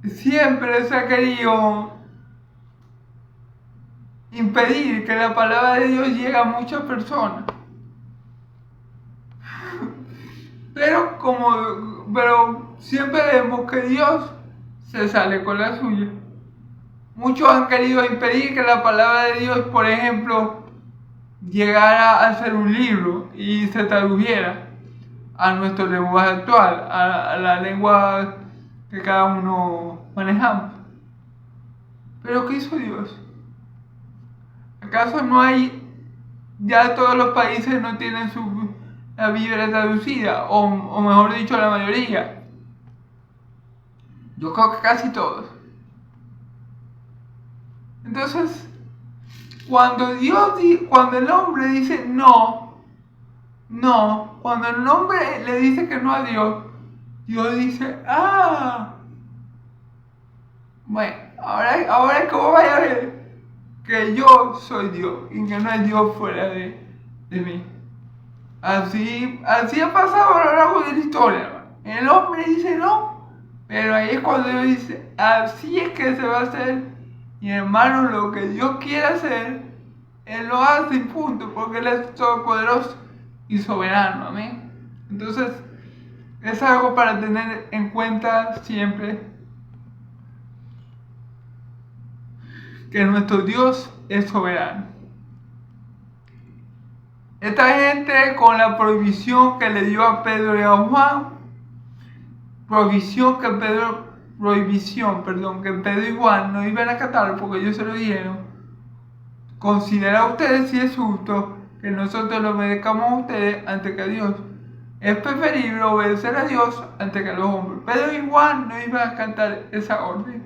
siempre se ha querido impedir que la palabra de Dios llegue a muchas personas. Pero siempre vemos que Dios se sale con la suya. Muchos han querido impedir que la palabra de Dios, por ejemplo, llegara a ser un libro y se tradujera a nuestro lenguaje actual, a la lengua que cada uno manejamos. ¿Pero qué hizo Dios? ¿Acaso no hay, ya todos los países no tienen la Biblia traducida? O mejor dicho, la mayoría. Yo creo que casi todos. Entonces, cuando el hombre dice no, cuando el hombre le dice que no a Dios, Dios dice, bueno, ahora cómo vaya a ver que yo soy Dios y que no hay Dios fuera de mí. Así ha pasado a lo largo de la historia, hermano. El hombre dice no, pero ahí es cuando Dios dice, así es que se va a hacer. Y hermano, lo que Dios quiere hacer, Él lo hace y punto, porque Él es todopoderoso y soberano, amén. Entonces, es algo para tener en cuenta siempre, que nuestro Dios es soberano. Esta gente, con la prohibición que le dio a Pedro y a Juan, prohibición que Pedro y Juan no iban a acatar porque ellos se lo dieron. Considera ustedes si es justo que nosotros lo obedezcamos a ustedes antes que a Dios. Es preferible obedecer a Dios antes que a los hombres. Pedro y Juan no iban a acatar esa orden,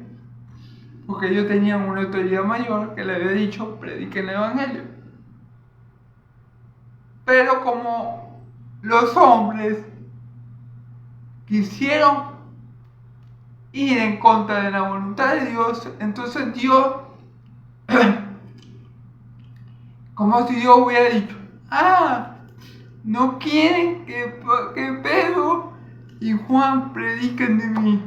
porque ellos tenían una autoridad mayor que le había dicho, prediquen el evangelio. Pero como los hombres quisieron ir en contra de la voluntad de Dios, entonces Dios, como si Dios hubiera dicho, no quieren que Pedro y Juan prediquen de mí,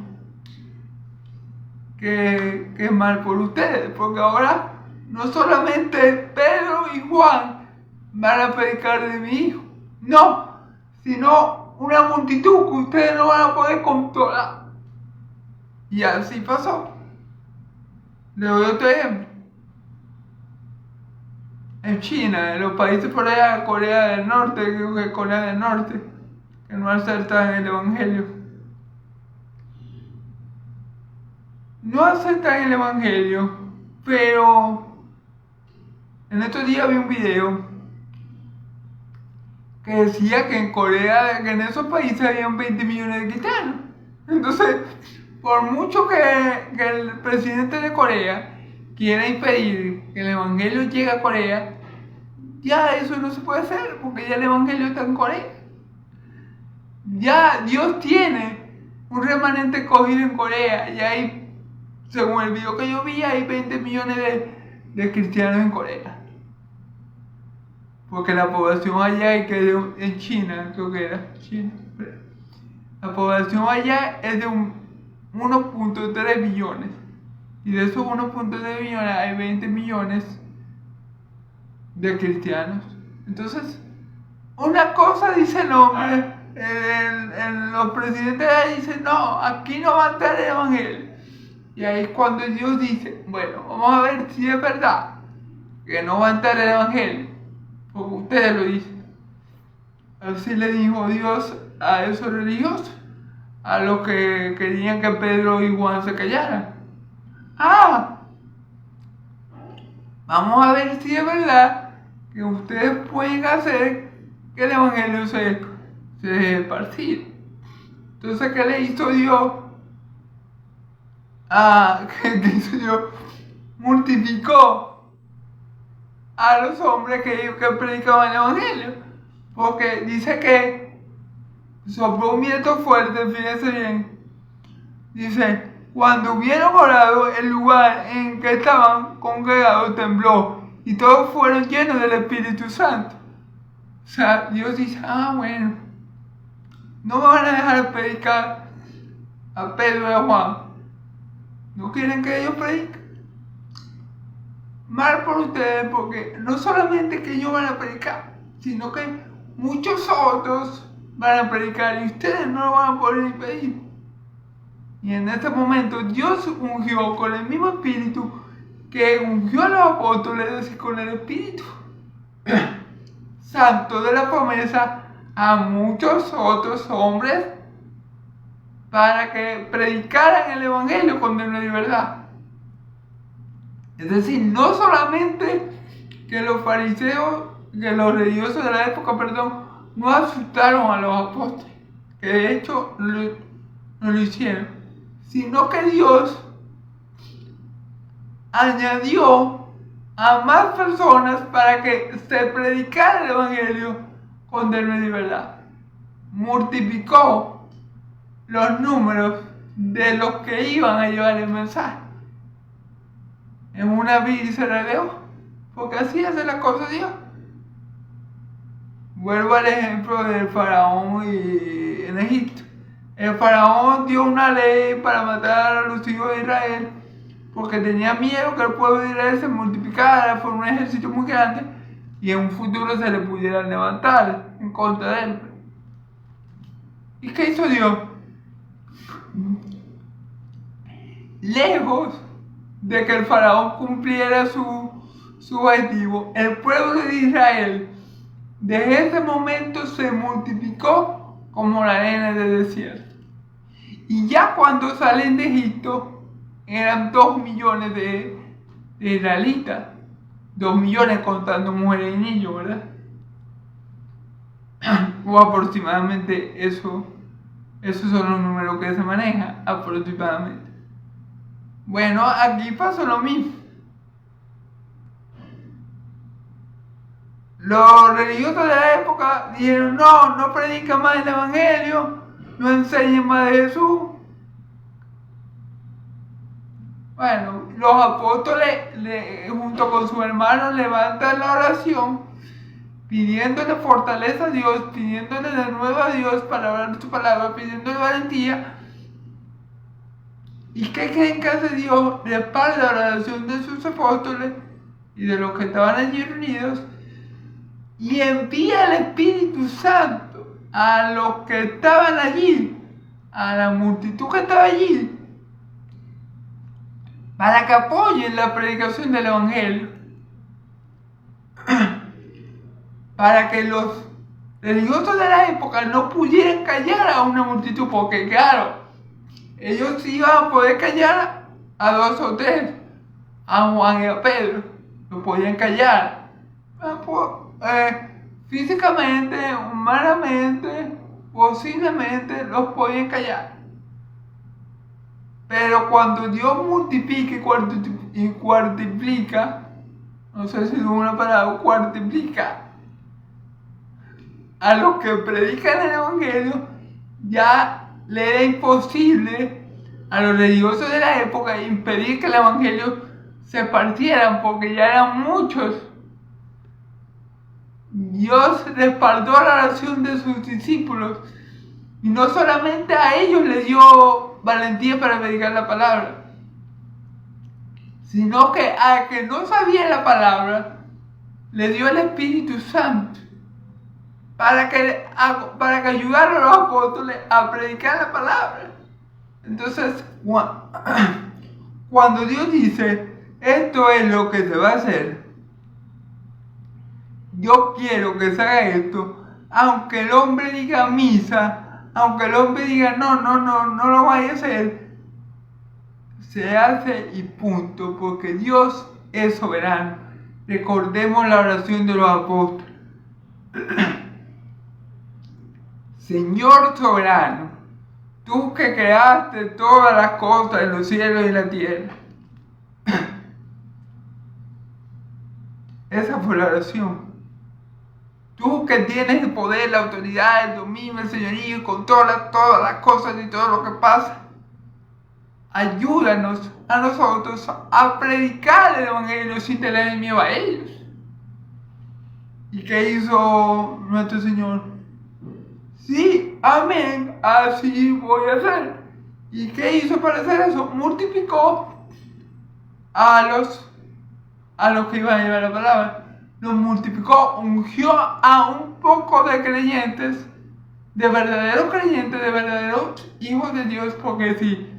que es mal por ustedes, porque ahora no solamente Pedro y Juan van a predicar de mi hijo, no, sino una multitud que ustedes no van a poder controlar. Y así pasó. Le doy otro ejemplo. En China, en los países por allá, Corea del Norte, que no aceptan el evangelio. No aceptan el evangelio, pero en estos días vi un video que decía que en Corea, que en esos países habían 20 millones de cristianos. Entonces, por mucho que el presidente de Corea quiera impedir que el evangelio llegue a Corea, ya eso no se puede hacer, porque ya el evangelio está en Corea. Ya Dios tiene un remanente escogido en Corea, y hay, según el video que yo vi, hay 20 millones de cristianos en Corea. Porque la población allá, en China, creo que era China, la población allá es de 1.3 billones. Y de esos 1.3 billones hay 20 millones de cristianos. Entonces, una cosa dice el hombre, los presidentes dicen, no, aquí no va a entrar el evangelio. Y ahí es cuando Dios dice, bueno, vamos a ver si es verdad que no va a entrar el evangelio, porque ustedes lo dicen. Así le dijo Dios a esos religiosos, a los que querían que Pedro y Juan se callaran. ah, vamos a ver si es verdad que ustedes pueden hacer que el evangelio se esparcir. Entonces, ¿qué le hizo Dios? ¿Qué hizo Dios? Multiplicó a los hombres que predicaban el evangelio. Porque dice que sopló un viento fuerte, fíjense bien. Dice, cuando hubieron orado, el lugar en que estaban congregados tembló y todos fueron llenos del Espíritu Santo. O sea, Dios dice, bueno, no me van a dejar predicar a Pedro y a Juan. No quieren que ellos prediquen. Mal por ustedes, porque no solamente que ellos van a predicar, sino que muchos otros van a predicar y ustedes no lo van a poder impedir. Y en este momento Dios ungió con el mismo espíritu que ungió a los apóstoles y con el espíritu santo de la promesa a muchos otros hombres para que predicaran el evangelio con verdad. Es decir, no solamente que los fariseos, que los religiosos de la época, no asustaron a los apóstoles, que de hecho no lo hicieron, sino que Dios añadió a más personas para que se predicara el evangelio con verdad. Multiplicó los números de los que iban a llevar el mensaje. En una víscera de Dios, porque así hace la cosa Dios. Vuelvo al ejemplo del faraón en Egipto. El faraón dio una ley para matar a los hijos de Israel porque tenía miedo que el pueblo de Israel se multiplicara por un ejército muy grande y en un futuro se le pudiera levantar en contra de él. ¿Y qué hizo Dios? Lejos de que el faraón cumpliera su objetivo, el pueblo de Israel desde ese momento se multiplicó como la arena del desierto. Y ya cuando salen de Egipto eran 2 millones de israelitas, 2 millones contando mujeres y niños, ¿verdad? O aproximadamente esos son los números que se manejan, aproximadamente. Bueno, aquí pasó lo mismo. Los religiosos de la época dijeron, no predican más el evangelio, no enseñen más de Jesús. Bueno, los apóstoles junto con sus hermanos levantan la oración pidiéndole fortaleza a Dios, pidiéndole de nuevo a Dios para hablar su palabra, pidiéndole valentía. ¿Y qué creen que hace Dios? Respalda la oración de sus apóstoles y de los que estaban allí reunidos y envía el Espíritu Santo a los que estaban allí, a la multitud que estaba allí, para que apoyen la predicación del evangelio, para que los religiosos de la época no pudieran callar a una multitud, porque claro, ellos iban a poder callar a 2 o 3, a Juan y a Pedro, lo podían callar. Físicamente, humanamente, posiblemente los podían callar. Pero cuando Dios multiplica y cuartiplica, no sé si es una palabra, cuartiplica a los que predican el evangelio, ya le era imposible a los religiosos de la época impedir que el evangelio se partieran, porque ya eran muchos. Dios respaldó la oración de sus discípulos y no solamente a ellos les dio valentía para predicar la palabra, sino que a que no sabía la palabra le dio el Espíritu Santo para que ayudara a los apóstoles a predicar la palabra. Entonces, cuando Dios dice, esto es lo que se va a hacer, yo quiero que se haga esto, aunque el hombre diga misa, aunque el hombre diga no lo vaya a hacer, se hace y punto, porque Dios es soberano. Recordemos la oración de los apóstoles. Señor soberano, tú que creaste todas las cosas en los cielos y en la tierra. Esa fue la oración. Tú que tienes el poder, la autoridad, el dominio, el señorío y controlas todas las cosas y todo lo que pasa. Ayúdanos a nosotros a predicar el evangelio sin tener miedo a ellos. ¿Y qué hizo nuestro Señor? Sí, amén, así voy a hacer. ¿Y qué hizo para hacer eso? Multiplicó a los que iban a llevar la palabra. Los multiplicó, ungió a un poco de creyentes, de verdaderos creyentes, de verdaderos hijos de Dios, porque si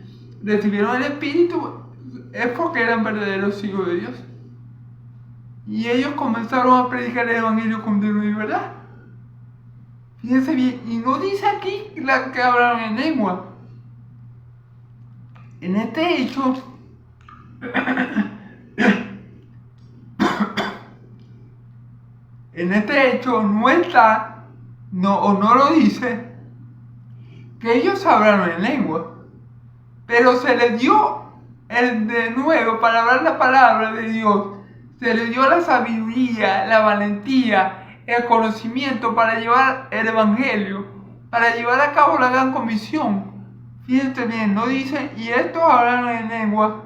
recibieron el Espíritu es porque eran verdaderos hijos de Dios. Y ellos comenzaron a predicar el Evangelio con y verdad. Fíjense bien, y no dice aquí que hablaron en lengua. En este hecho, no está, no lo dice, que ellos hablaron en lengua. Pero se les dio el de nuevo para hablar la palabra de Dios. Se les dio la sabiduría, la valentía, el conocimiento para llevar el evangelio, para llevar a cabo la gran comisión. Fíjense bien, no dice, y estos hablaron en lengua.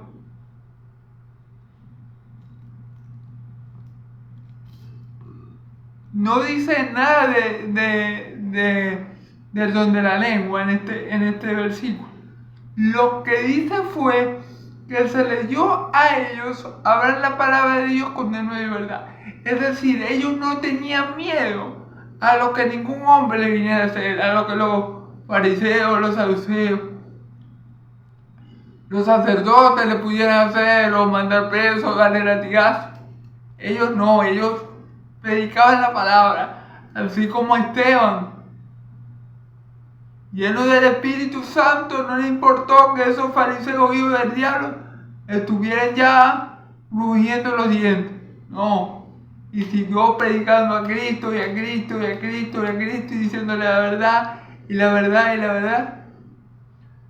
No dice nada del don de la lengua en este versículo. Lo que dice fue que se les dio a ellos hablar la palabra de Dios con denuedo y verdad. Es decir, ellos no tenían miedo a lo que ningún hombre le viniera a hacer, a lo que los fariseos, los saduceos, los sacerdotes le pudieran hacer o mandar preso, darle latigazos. Ellos no, ellos predicaban la palabra, así como Esteban, lleno del Espíritu Santo. No le importó que esos fariseos hijos del diablo estuvieran ya rugiendo los dientes. No. Y siguió predicando a Cristo y a Cristo y a Cristo y a Cristo y diciéndole la verdad y la verdad y la verdad.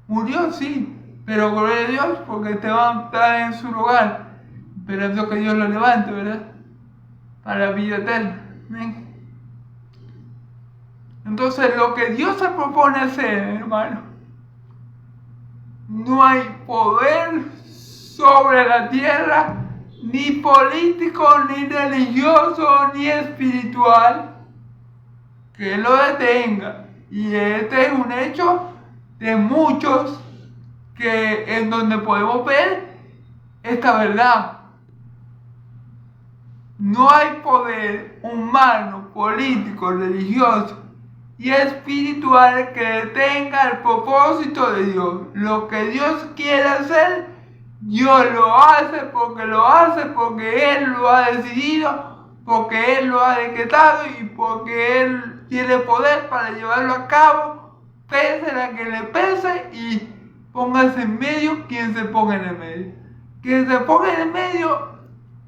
Murió, sí, pero gloria a Dios porque Esteban está en su lugar, esperando que Dios lo levante, ¿verdad? Para la vida eterna. ¿Ven? Entonces, lo que Dios se propone hacer, hermano, no hay poder sobre la tierra, ni político, ni religioso, ni espiritual, que lo detenga. Y este es un hecho de muchos en donde podemos ver esta verdad. No hay poder humano, político, religioso y espiritual que detenga el propósito de Dios. Lo que Dios quiere hacer, Dios lo hace porque Él lo ha decidido, porque Él lo ha decretado y porque Él tiene poder para llevarlo a cabo, pese a que le pese, y póngase en medio quien se ponga en el medio. Quien se ponga en el medio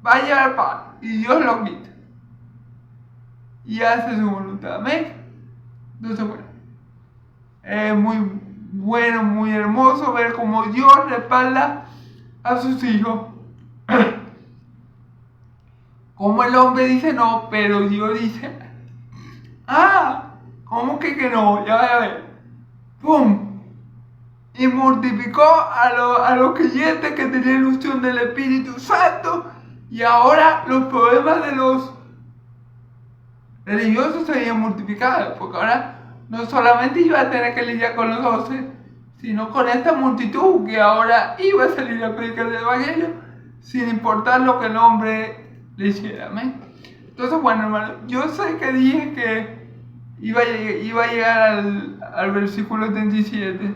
va a llevar paz y Dios lo quita y hace su voluntad. Amén. Entonces, bueno, es muy bueno, muy hermoso ver cómo Dios respalda a sus hijos. Como el hombre dice no, pero Dios dice, ¿cómo que no? Ya voy a ver. ¡Pum! Y multiplicó a los creyentes que tenían ilusión del Espíritu Santo, y ahora los problemas de los religiosos se habían multiplicado, porque ahora no solamente iba a tener que lidiar con los 12, sino con esta multitud que ahora iba a salir a predicar el Evangelio sin importar lo que el hombre le hiciera. ¿Amén? Entonces, bueno, hermano, yo sé que dije que iba a llegar al versículo 37.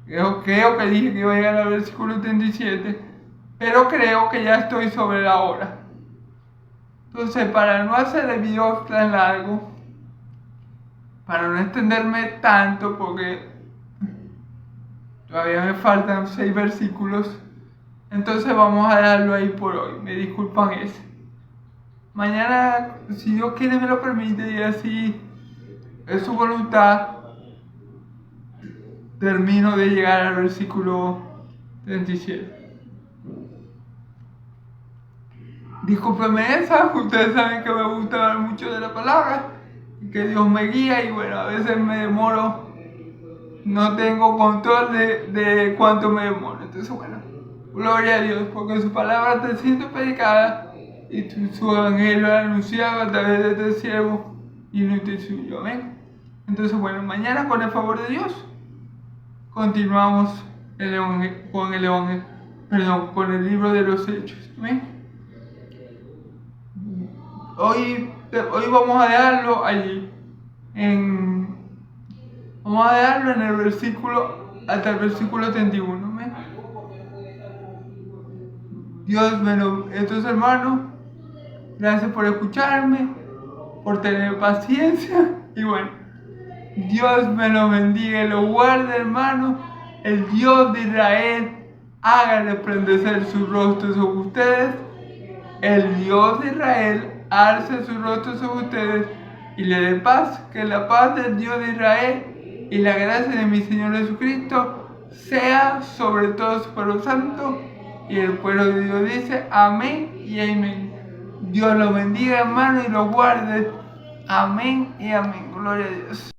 Creo que dije que iba a llegar al versículo 37, pero creo que ya estoy sobre la hora. Entonces, para no hacer el video tan largo, para no extenderme tanto, porque Todavía me faltan 6 versículos. Entonces vamos a dejarlo ahí por hoy. Me disculpan eso. Mañana, si Dios quiere, me lo permite y así es su voluntad, termino de llegar al versículo 37. Discúlpeme esa, ustedes saben que me gusta hablar mucho de la palabra, que Dios me guía y bueno, a veces me demoro, no tengo control de cuánto me demoro. Entonces bueno, gloria a Dios, porque su palabra está siendo predicada y su evangelio anunciado a través de este siervo inútil suyo. Amén. Entonces bueno, mañana con el favor de Dios continuamos con el libro de los Hechos. ¿Amén? Hoy vamos a dejarlo allí. Vamos a dejarlo en el versículo, hasta el versículo 31. ¿Amén? Dios me lo... Entonces, hermanos, gracias por escucharme, por tener paciencia. Y bueno, Dios me lo bendiga y lo guarde, hermano. El Dios de Israel haga resplandecer su rostro sobre ustedes. El Dios de Israel alce su rostro sobre ustedes y le dé paz. Que la paz del Dios de Israel y la gracia de mi Señor Jesucristo sea sobre todo su pueblo santo. Y el pueblo de Dios dice amén y amén. Dios los bendiga, hermano, y los guarde. Amén y amén. Gloria a Dios.